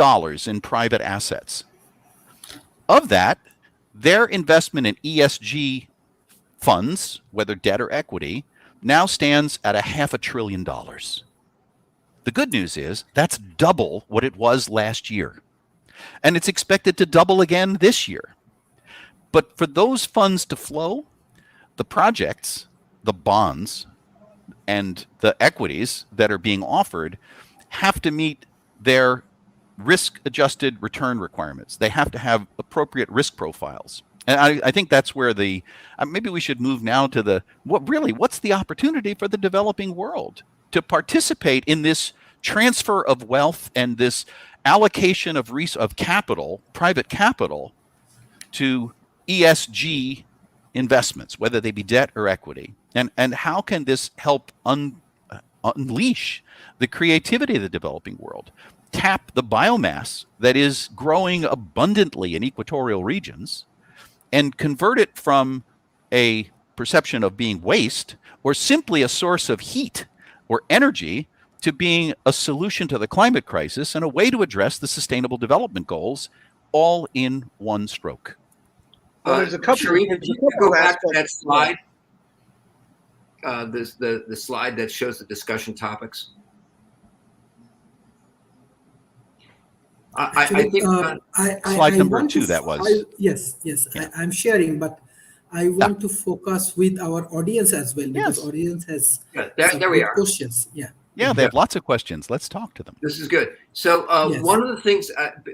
in private assets. Of that, their investment in ESG funds, whether debt or equity, now stands at $500 billion. The good news is that's double what it was last year. And it's expected to double again this year. But for those funds to flow, the projects, the bonds, and the equities that are being offered have to meet their risk-adjusted return requirements. They have to have appropriate risk profiles. And I think that's where maybe we should move now to what's the opportunity for the developing world to participate in this transfer of wealth and this allocation of capital, private capital, to ESG investments, whether they be debt or equity. And how can this help unleash the creativity of the developing world, tap the biomass that is growing abundantly in equatorial regions, and convert it from a perception of being waste or simply a source of heat or energy to being a solution to the climate crisis and a way to address the Sustainable Development Goals all in one stroke. Well, there's a couple. Sharif, There's you a couple go back to aspects. that slide. The slide that shows the discussion topics. I think Slide number want 2, to- that was. Yes, Yeah. I'm sharing, but I want to focus with our audience as well, because Yes. audience has there we good are. questions. Yeah. Yeah, they have lots of questions. Let's talk to them. This is good. So Yes. one of the things,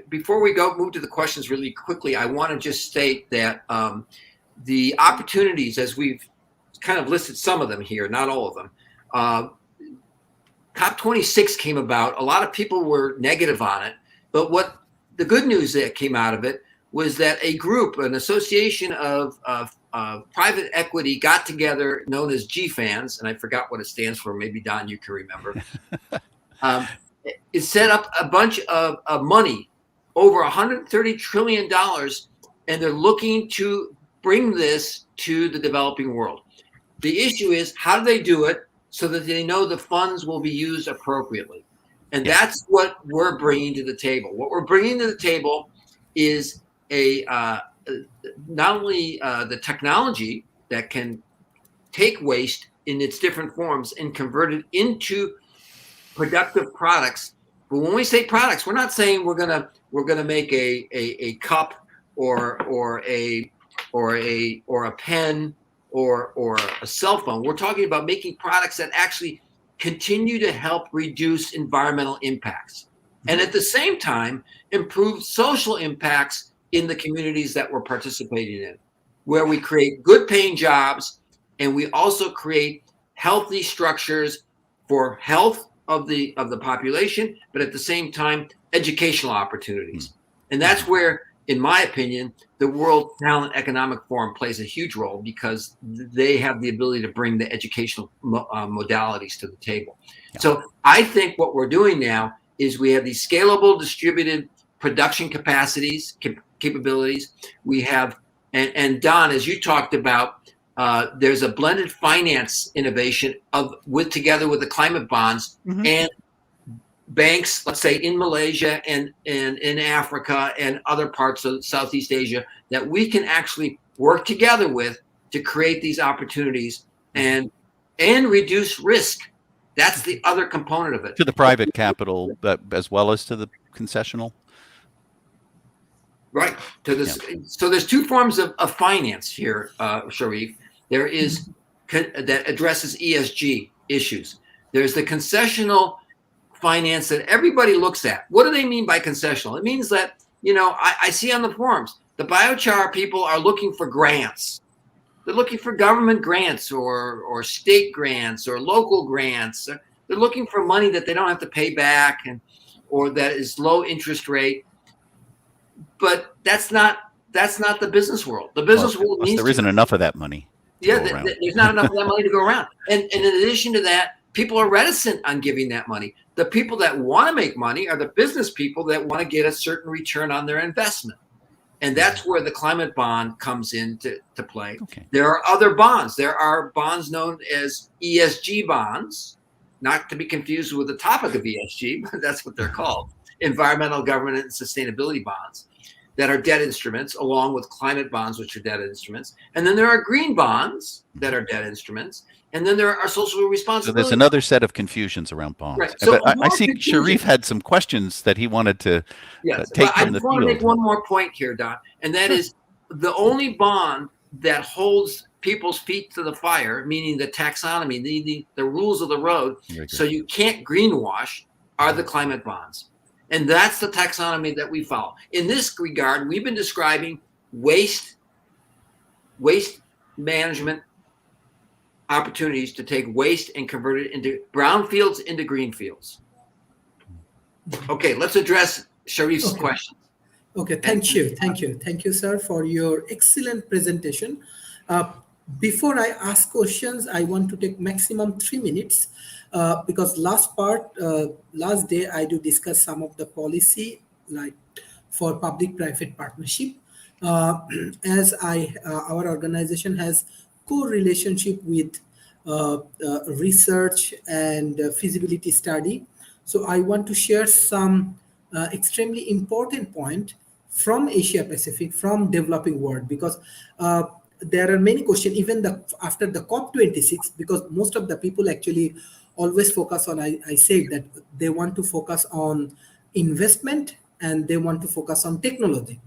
before we move to the questions really quickly, I want to just state that the opportunities, as we've kind of listed some of them here, not all of them. COP26 came about. A lot of people were negative on it, but what the good news that came out of it was that a group, an association of private equity got together, known as GFANs, and I forgot what it stands for. Maybe Don, you can remember. It set up a bunch of money, over $130 trillion, and they're looking to bring this to the developing world. The issue is, how do they do it so that they know the funds will be used appropriately? And that's what we're bringing to the table. What we're bringing to the table is not only the technology that can take waste in its different forms and convert it into productive products. But when we say products, we're not saying we're gonna make a cup or a pen or a cell phone. We're talking about making products that actually continue to help reduce environmental impacts, and at the same time improve social impacts in the communities that we're participating in, where we create good paying jobs, and we also create healthy structures for health of the population, but at the same time educational opportunities. And that's where, in my opinion, the World Talent Economic Forum plays a huge role, because they have the ability to bring the educational modalities to the table. Yeah. So I think what we're doing now is we have these scalable distributed production capabilities. We have, and Don, as you talked about, there's a blended finance innovation together with the climate bonds and banks, let's say in Malaysia and in Africa and other parts of Southeast Asia, that we can actually work together with to create these opportunities and reduce risk. That's the other component of it. To the private capital, as well as to the concessional. Right. So there's two forms of finance here, Sharif. There is that addresses ESG issues. There's the concessional finance that everybody looks at. What do they mean by concessional? It means that, I see on the forums, the biochar people are looking for grants. They're looking for government grants or state grants or local grants. They're looking for money that they don't have to pay back or that is low interest rate. But that's not the business world. The business world needs there isn't enough of that money. There's not enough of that money to go around. And in addition to that, people are reticent on giving that money. The people that want to make money are the business people that want to get a certain return on their investment. And that's where the climate bond comes into play. Okay. There are other bonds. There are bonds known as ESG bonds, not to be confused with the topic of ESG, but that's what they're called. Environmental, governance, and sustainability bonds that are debt instruments, along with climate bonds, which are debt instruments. And then there are green bonds that are debt instruments. And then there are social responsibility. So there's another set of confusions around bonds. Right. So but I see Sharif had some questions that he wanted to take from the field. I want to make one more point here, Don, and that is the only bond that holds people's feet to the fire, meaning the taxonomy, the rules of the road, so you can't greenwash, are the climate bonds. And that's the taxonomy that we follow. In this regard, we've been describing waste management opportunities to take waste and convert it into brownfields into green fields. Okay, let's address Sharif's question. Okay, thank you, sir, for your excellent presentation. Before I ask questions, I want to take maximum 3 minutes because last day I do discuss some of the policy like for public-private partnership. As our organization has co-relationship with research and feasibility study. So I want to share some extremely important point from Asia Pacific, from developing world, because there are many questions even after the COP26, because most of the people actually always focus on, I said that they want to focus on investment and they want to focus on technology.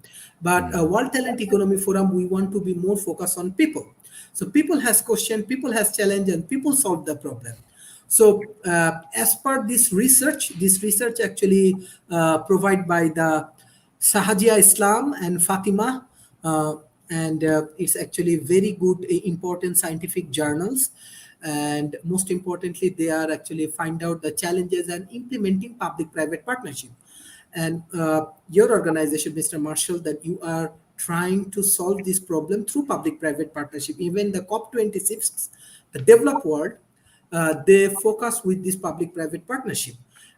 But World Talent Economy Forum, we want to be more focused on people. So people has question, people has challenge, and people solve the problem. So as per this research actually provided by the Sahajia Islam and Fatima, and it's actually very good, important scientific journals. And most importantly, they are actually find out the challenges and implementing public-private partnership. And your organization, Mr. Marshall, that you are trying to solve this problem through public-private partnership. Even the COP26, the developed world, they focus with this public-private partnership.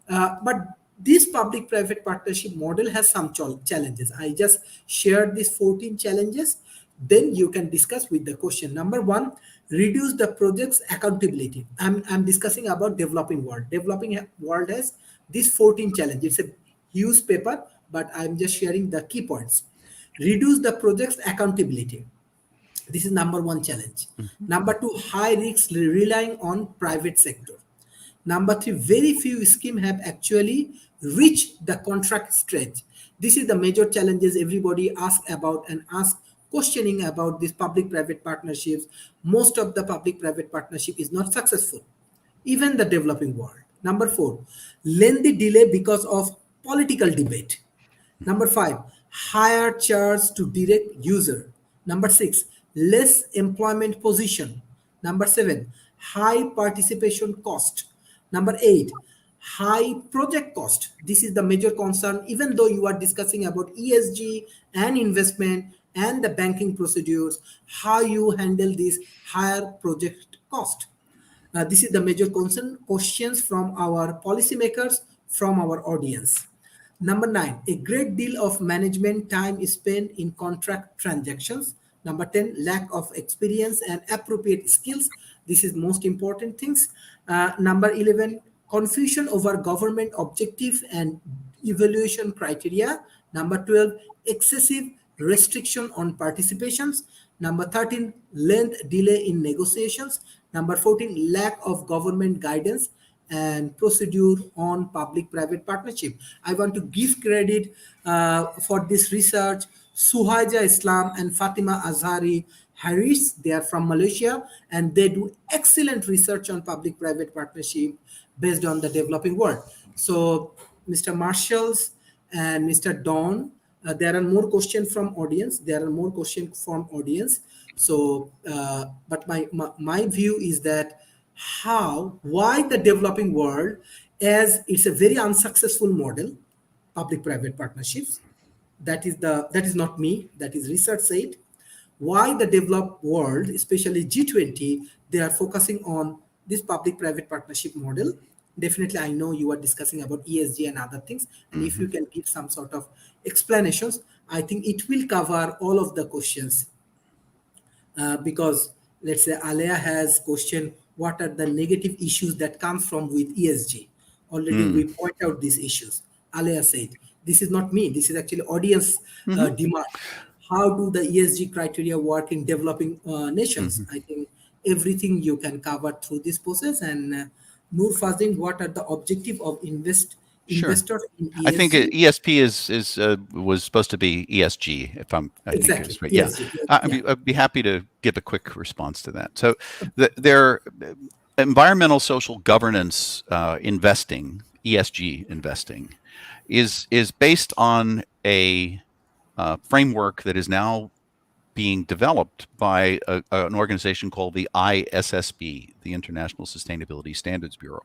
But this public-private partnership model has some challenges. I just shared these 14 challenges. Then you can discuss with the question. Number one, reduce the project's accountability. I'm discussing about developing world. Developing world has these 14 challenges. It's a huge paper, but I'm just sharing the key points. Reduce the project's accountability. This is number one challenge. Number two, high risks relying on private sector. Number three, very few schemes have actually reached the contract stage. This is the major challenges everybody asks about and ask questioning about these public-private partnerships. Most of the public-private partnership is not successful, even the developing world. Number four, lengthy delay because of political debate. Number five, higher charge to direct user. Number six, less employment position. Number seven, high participation cost. Number eight, high project cost. This is the major concern, even though you are discussing about ESG and investment and the banking procedures, how you handle this higher project cost. This is the major concern, questions from our policymakers, from our audience. Number nine, a great deal of management time is spent in contract transactions. Number 10, lack of experience and appropriate skills. This is most important things. Number 11, confusion over government objective and evaluation criteria. Number 12, excessive restriction on participations. Number 13, length delay in negotiations. Number 14, lack of government guidance and procedure on public-private partnership. I want to give credit for this research, Suhaja Islam and Fatima Azhari Harris. They are from Malaysia, and they do excellent research on public-private partnership based on the developing world. So, Mr. Marshalls and Mr. Don, there are more questions from audience. So, but my view is that why the developing world, as it's a very unsuccessful model, public-private partnerships. That is not me. That is research said. Why the developed world, especially G20, they are focusing on this public-private partnership model. Definitely, I know you are discussing about ESG and other things, and if you can give some sort of explanations, I think it will cover all of the questions. Because let's say Alea has questioned what are the negative issues that come from with ESG. Already we point out these issues. Alea said, this is not me, this is actually audience demand. How do the ESG criteria work in developing nations? I think everything you can cover through this process. And Noor Fazin, what are the objective of investors in ESG? I think ESP was supposed to be ESG, if I think it's right. ESG, yeah. I'd be happy to give a quick response to that. So their environmental social governance investing, ESG investing, is based on a framework that is now being developed by an organization called the ISSB, the International Sustainability Standards Bureau.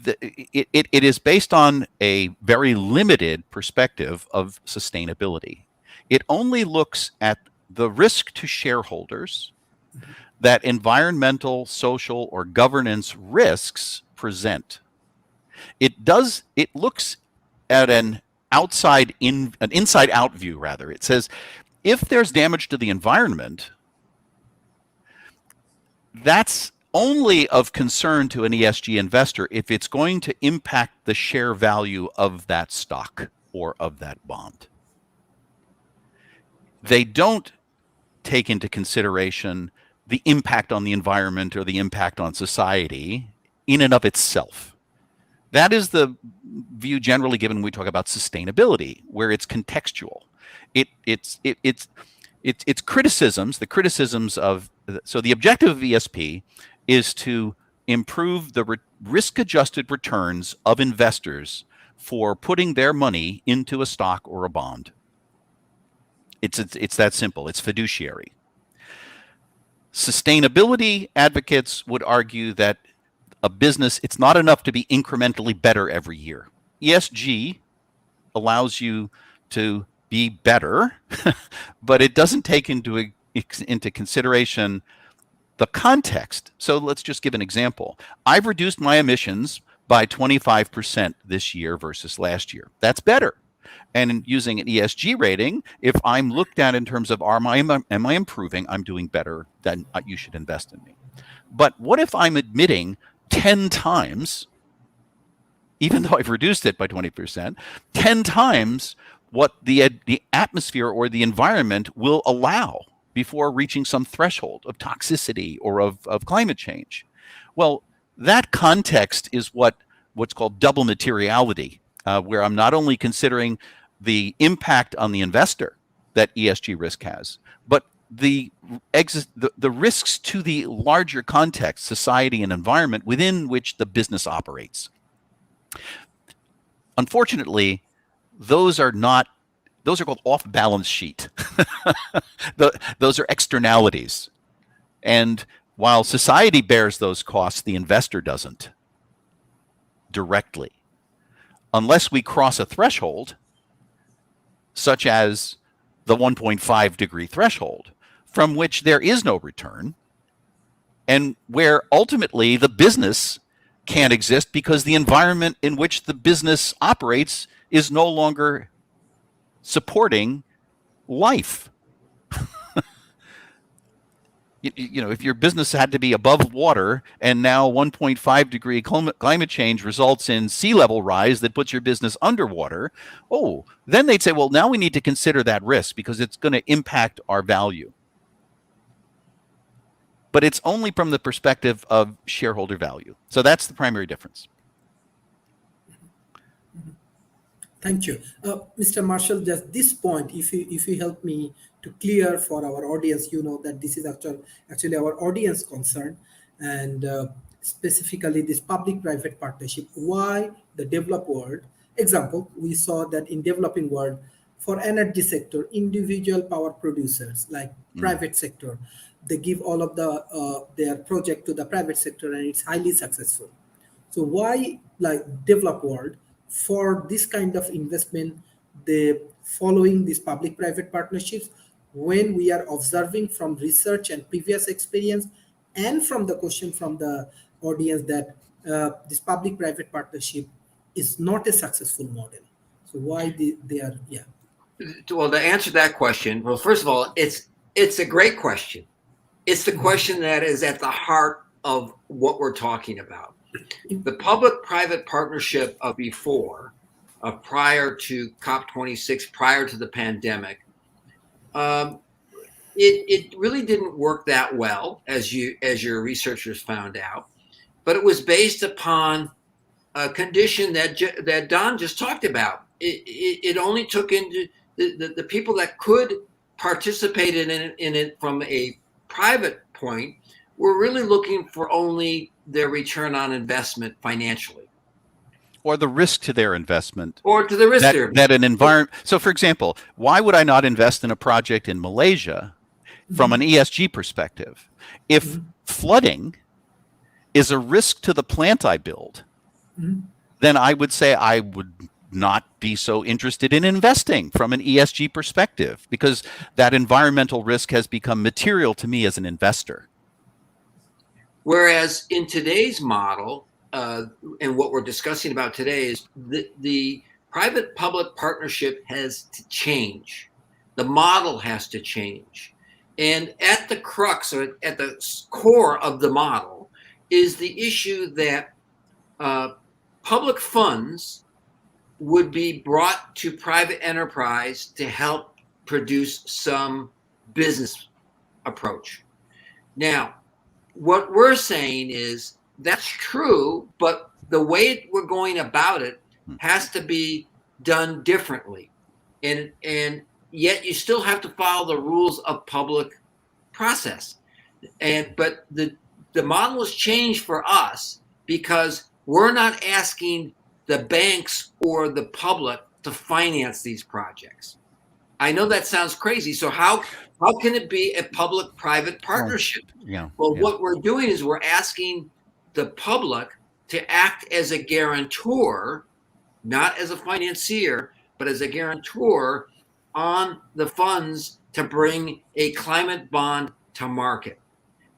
It is based on a very limited perspective of sustainability. It only looks at the risk to shareholders that environmental, social, or governance risks present. It looks at an inside out view rather. It says, if there's damage to the environment, that's only of concern to an ESG investor if it's going to impact the share value of that stock or of that bond. They don't take into consideration the impact on the environment or the impact on society in and of itself. That is the view generally given when we talk about sustainability, where it's contextual. It's criticisms, the criticisms of, so the objective of ESP is to improve the risk-adjusted returns of investors for putting their money into a stock or a bond. It's that simple. It's fiduciary. Sustainability advocates would argue that a business, it's not enough to be incrementally better every year. ESG allows you to be better, but it doesn't take into consideration the context. So let's just give an example. I've reduced my emissions by 25% this year versus last year. That's better. And using an ESG rating, if I'm looked at in terms of am I improving, I'm doing better, then you should invest in me. But what if I'm admitting 10 times, even though I've reduced it by 20%, 10 times what the atmosphere or the environment will allow before reaching some threshold of toxicity or of climate change? Well, that context is what's called double materiality, where I'm not only considering the impact on the investor that ESG risk has, but the risks to the larger context, society and environment within which the business operates. Unfortunately, those are called off-balance sheet. Those are externalities. And while society bears those costs, the investor doesn't directly. Unless we cross a threshold, such as the 1.5 degree threshold, from which there is no return, and where ultimately the business can't exist because the environment in which the business operates is no longer supporting life. If your business had to be above water and now 1.5 degree climate change results in sea level rise that puts your business underwater, then they'd say, well, now we need to consider that risk because it's going to impact our value. But it's only from the perspective of shareholder value. So that's the primary difference. Thank you. Mr. Marshall, just this point, if you help me to clear for our audience, that this is actually our audience concern, and specifically this public-private partnership, why the developed world, example, we saw that in developing world, for energy sector, individual power producers like private sector, they give all of their project to the private sector and it's highly successful. So why, like developed world, for this kind of investment, they following these public-private partnerships, when we are observing from research and previous experience and from the question from the audience that this public-private partnership is not a successful model. So why they are, yeah. Well, to answer that question, well, first of all, it's a great question. It's the question that is at the heart of what we're talking about. The public-private partnership of before, prior to COP26, prior to the pandemic, it really didn't work that well, as your researchers found out. But it was based upon a condition that Don just talked about. It only took into the people that could participate in it from a private point were really looking for only their return on investment financially, or the risk to their investment, or to the risk that an environment. So, for example, why would I not invest in a project in Malaysia from an ESG perspective if flooding is a risk to the plant I build? Then I would say I would not be so interested in investing from an ESG perspective because that environmental risk has become material to me as an investor. Whereas in today's model, and what we're discussing about today is the private-public partnership has to change. The model has to change. And at the crux, or at the core of the model, is the issue that public funds would be brought to private enterprise to help produce some business approach. Now, what we're saying is that's true, but the way we're going about it has to be done differently. And yet you still have to follow the rules of public process. But the model has changed for us because we're not asking the banks or the public to finance these projects. I know that sounds crazy. So how can it be a public-private partnership? What we're doing is we're asking the public to act as a guarantor, not as a financier, but as a guarantor on the funds to bring a climate bond to market.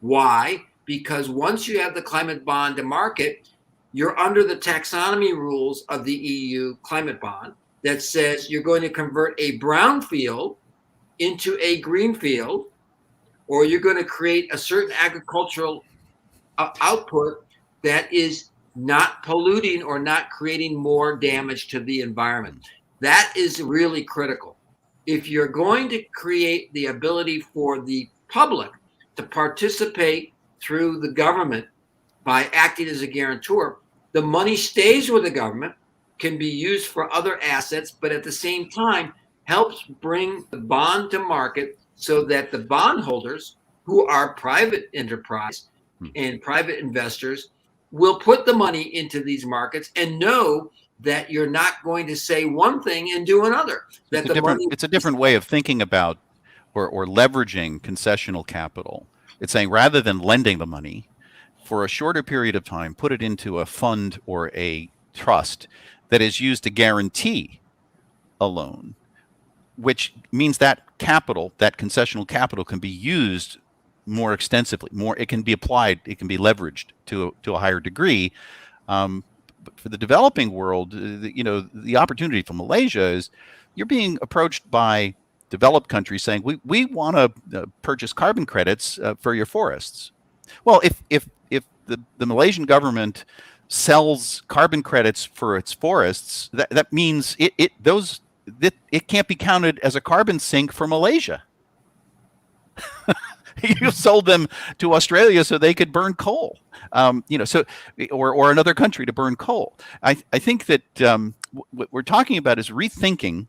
Why? Because once you have the climate bond to market, you're under the taxonomy rules of the EU climate bond that says you're going to convert a brownfield into a greenfield, or you're going to create a certain agricultural output that is not polluting or not creating more damage to the environment. That is really critical. If you're going to create the ability for the public to participate through the government by acting as a guarantor, the money stays with the government, can be used for other assets, but at the same time helps bring the bond to market so that the bondholders, who are private enterprise and private investors, will put the money into these markets and know that you're not going to say one thing and do another. It's a different way of thinking about or leveraging concessional capital. It's saying rather than lending the money for a shorter period of time, put it into a fund or a trust that is used to guarantee a loan, which means that capital, that concessional capital, can be used more extensively. It can be applied, it can be leveraged to a higher degree. But for the developing world, the opportunity for Malaysia is you're being approached by developed countries saying, we want to purchase carbon credits for your forests. Well, if the Malaysian government sells carbon credits for its forests, that means it can't be counted as a carbon sink for Malaysia. You sold them to Australia so they could burn coal, or another country to burn coal. I think that what we're talking about is rethinking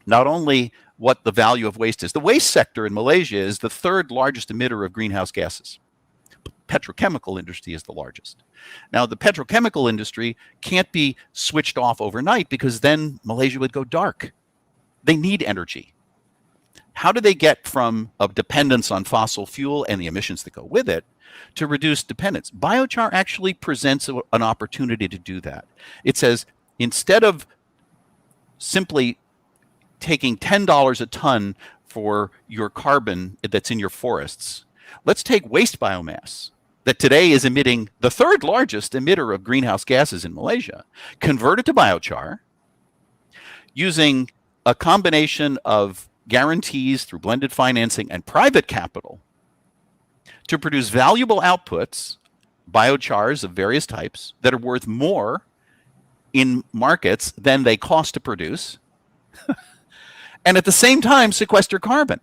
not only what the value of waste is. The waste sector in Malaysia is the third largest emitter of greenhouse gases. The petrochemical industry is the largest. Now, the petrochemical industry can't be switched off overnight because then Malaysia would go dark. They need energy. How do they get from a dependence on fossil fuel and the emissions that go with it to reduce dependence? Biochar actually presents an opportunity to do that. It says, instead of simply taking $10 a ton for your carbon that's in your forests, let's take waste biomass that today is emitting the third largest emitter of greenhouse gases in Malaysia, convert it to biochar using a combination of guarantees through blended financing and private capital to produce valuable outputs, biochars of various types, that are worth more in markets than they cost to produce, and at the same time sequester carbon.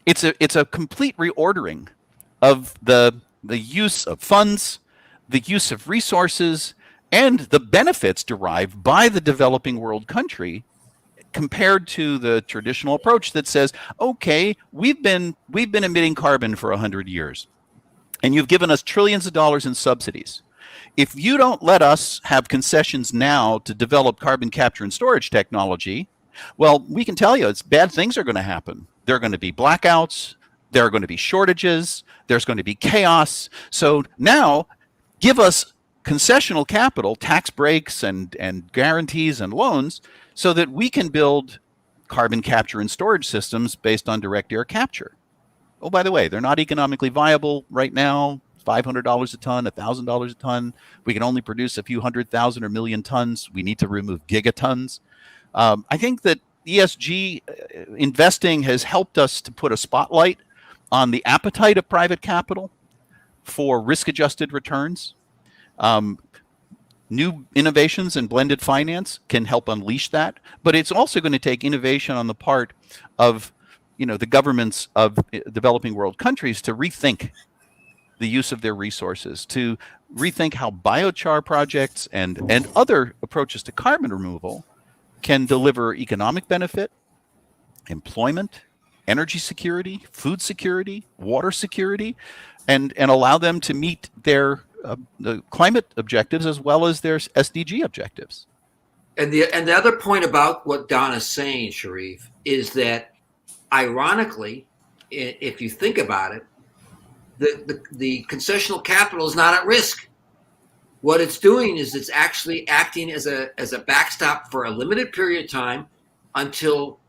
It's a complete reordering of the use of funds, the use of resources, and the benefits derived by the developing world country compared to the traditional approach that says, okay, we've been emitting carbon for 100 years, and you've given us trillions of dollars in subsidies. If you don't let us have concessions now to develop carbon capture and storage technology, well, we can tell you bad things are going to happen. There are going to be blackouts, there are going to be shortages, there's going to be chaos. So now give us concessional capital, tax breaks and guarantees and loans, so that we can build carbon capture and storage systems based on direct air capture. Oh, by the way, they're not economically viable right now. $500 a ton, $1,000 a ton. We can only produce a few 100,000 or million tons. We need to remove gigatons. I think that ESG investing has helped us to put a spotlight on the appetite of private capital for risk-adjusted returns. New innovations in blended finance can help unleash that, but it's also going to take innovation on the part of, the governments of developing world countries to rethink the use of their resources, to rethink how biochar projects and other approaches to carbon removal can deliver economic benefit, employment, energy security, food security, water security, and allow them to meet their the climate objectives as well as their SDG objectives. And the other point about what Don is saying, Sharif, is that ironically, if you think about it, the concessional capital is not at risk. What it's doing is it's actually acting as a backstop for a limited period of time until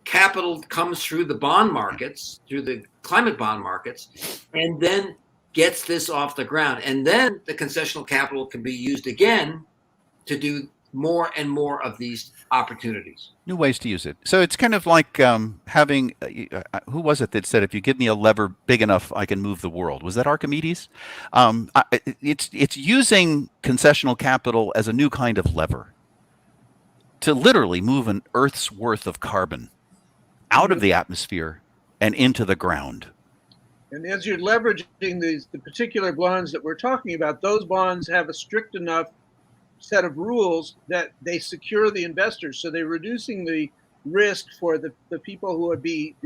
capital comes through the bond markets, through the climate bond markets, and then gets this off the ground. And then the concessional capital can be used again to do more and more of these opportunities. New ways to use it. So it's kind of like having, who was it that said, if you give me a lever big enough, I can move the world? Was that Archimedes? It's using concessional capital as a new kind of lever to literally move an Earth's worth of carbon out of the atmosphere and into the ground. And as you're leveraging the particular bonds that we're talking about, those bonds have a strict enough set of rules that they secure the investors. So they're reducing the risk for the people who would be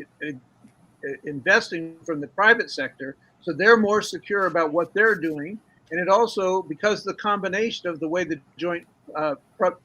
investing from the private sector. So they're more secure about what they're doing. And it also, because the combination of the way the joint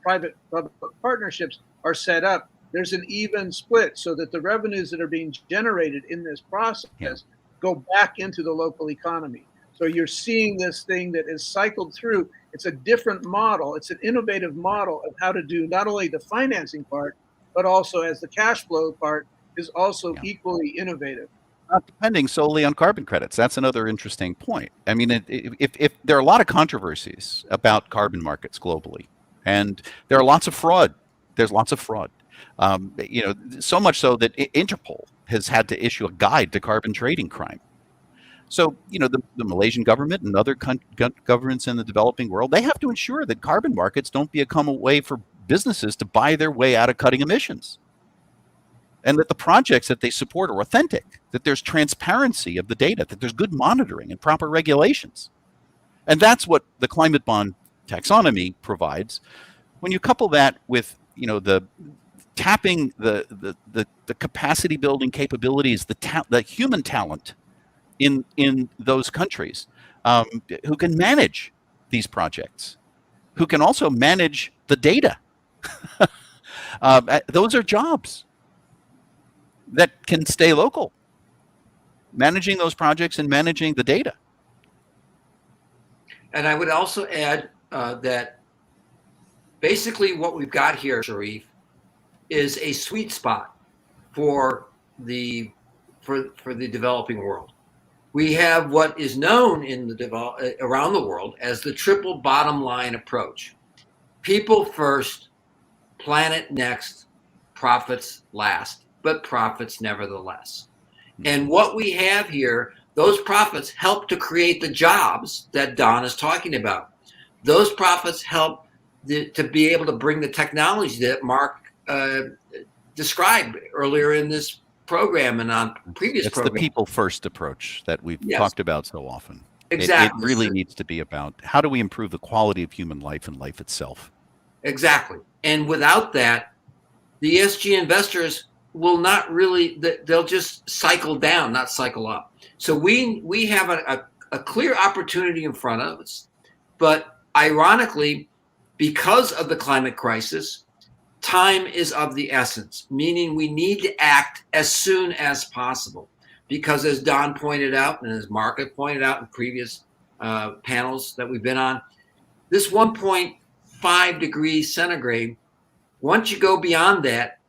private-public partnerships are set up, there's an even split so that the revenues that are being generated in this process go back into the local economy. So you're seeing this thing that is cycled through. It's a different model. It's an innovative model of how to do not only the financing part, but also as the cash flow part is also equally innovative. Not depending solely on carbon credits. That's another interesting point. I mean, if there are a lot of controversies about carbon markets globally, and there are lots of fraud. There's lots of fraud. So much so that Interpol has had to issue a guide to carbon trading crime. So, the Malaysian government and other governments in the developing world, they have to ensure that carbon markets don't become a way for businesses to buy their way out of cutting emissions. And that the projects that they support are authentic, that there's transparency of the data, that there's good monitoring and proper regulations. And that's what the climate bond taxonomy provides. When you couple that with, the tapping the capacity building capabilities, the human talent in those countries, who can manage these projects, who can also manage the data. Those are jobs that can stay local, managing those projects and managing the data. And I would also add that basically what we've got here, Sharif, is a sweet spot for the developing world. We have what is known in around the world as the triple bottom line approach. People first, planet next, profits last, but profits nevertheless. And what we have here, those profits help to create the jobs that Don is talking about. Those profits help to be able to bring the technology that Mark described earlier in this program and on previous programs. It's the people first approach that we've talked about so often. Exactly. It really needs to be about how do we improve the quality of human life and life itself. Exactly. And without that, the ESG investors will not really, they'll just cycle down, not cycle up. So we have a clear opportunity in front of us. But ironically, because of the climate crisis, time is of the essence, meaning we need to act as soon as possible. Because as Don pointed out, and as Mark had pointed out in previous panels that we've been on, this 1.5 degrees centigrade, once you go beyond that,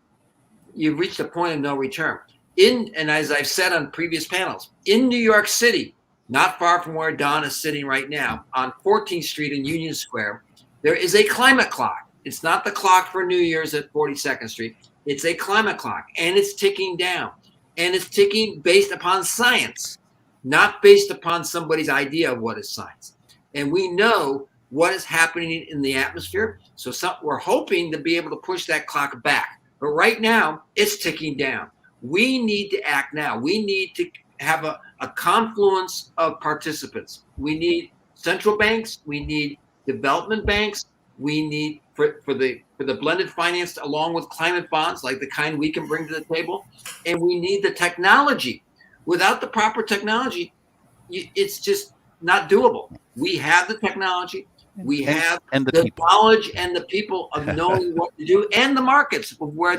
you've reached a point of no return. And as I've said on previous panels, in New York City, not far from where Don is sitting right now, on 14th Street in Union Square, there is a climate clock. It's not the clock for New Year's at 42nd Street. It's a climate clock, and it's ticking down. And it's ticking based upon science, not based upon somebody's idea of what is science. And we know what is happening in the atmosphere. So we're hoping to be able to push that clock back. But right now, it's ticking down. We need to act now. We need to have a confluence of participants. We need central banks. We need development banks. We need for the blended finance along with climate bonds, like the kind we can bring to the table. And we need the technology. Without the proper technology, it's just not doable. We have the technology. We have the knowledge and the people of knowing what to do, and the markets of where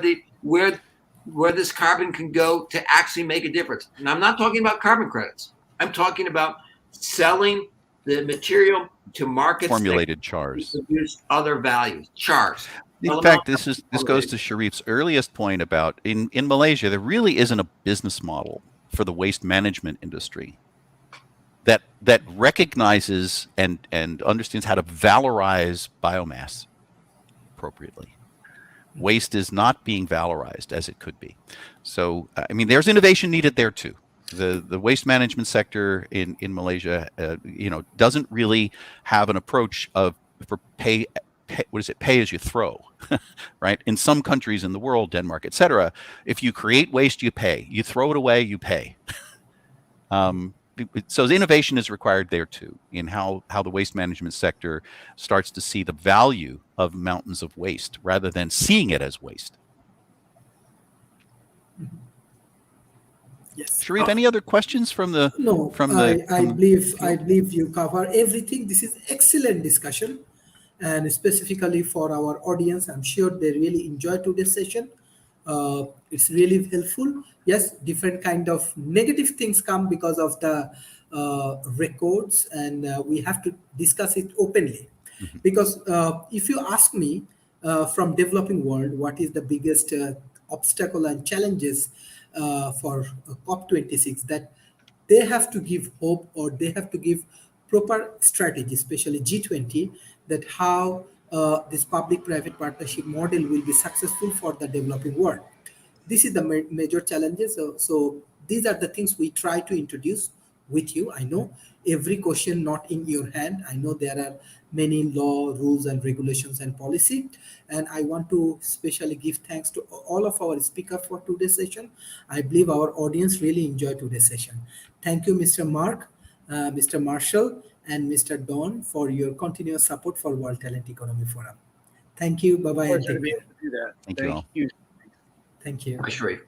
this carbon can go to actually make a difference. And I'm not talking about carbon credits. I'm talking about selling the material to markets, formulated chars, produce other values, chars. In fact, this goes to Sharif's earliest point about in Malaysia, there really isn't a business model for the waste management industry that recognizes and understands how to valorize biomass appropriately. Waste is not being valorized as it could be. So, I mean, there's innovation needed there too. The waste management sector in Malaysia, doesn't really have an approach for pay as you throw, right? In some countries in the world, Denmark, et cetera, if you create waste, you pay. You throw it away, you pay. So innovation is required there too, in how the waste management sector starts to see the value of mountains of waste rather than seeing it as waste. Yes. Sharif, any other questions from the? No, I believe you cover everything. This is excellent discussion, and specifically for our audience, I'm sure they really enjoy today's session. It's really helpful. Yes, different kind of negative things come because of the records, and we have to discuss it openly. Mm-hmm. Because if you ask me from developing world, what is the biggest obstacle and challenges for COP26, that they have to give hope, or they have to give proper strategy, especially G20, that how this public-private partnership model will be successful for the developing world. This is the major challenges. So these are the things we try to introduce with you. I know every question not in your hand. I know there are many law, rules, and regulations and policy. And I want to especially give thanks to all of our speakers for today's session. I believe our audience really enjoyed today's session. Thank you, Mr. Mark, Mr. Marshall, and Mr. Don for your continuous support for World Talent Economy Forum. Thank you. Bye-bye. Pleasure to be able to do that. Thank you all. Thank you. Bye, Sharif.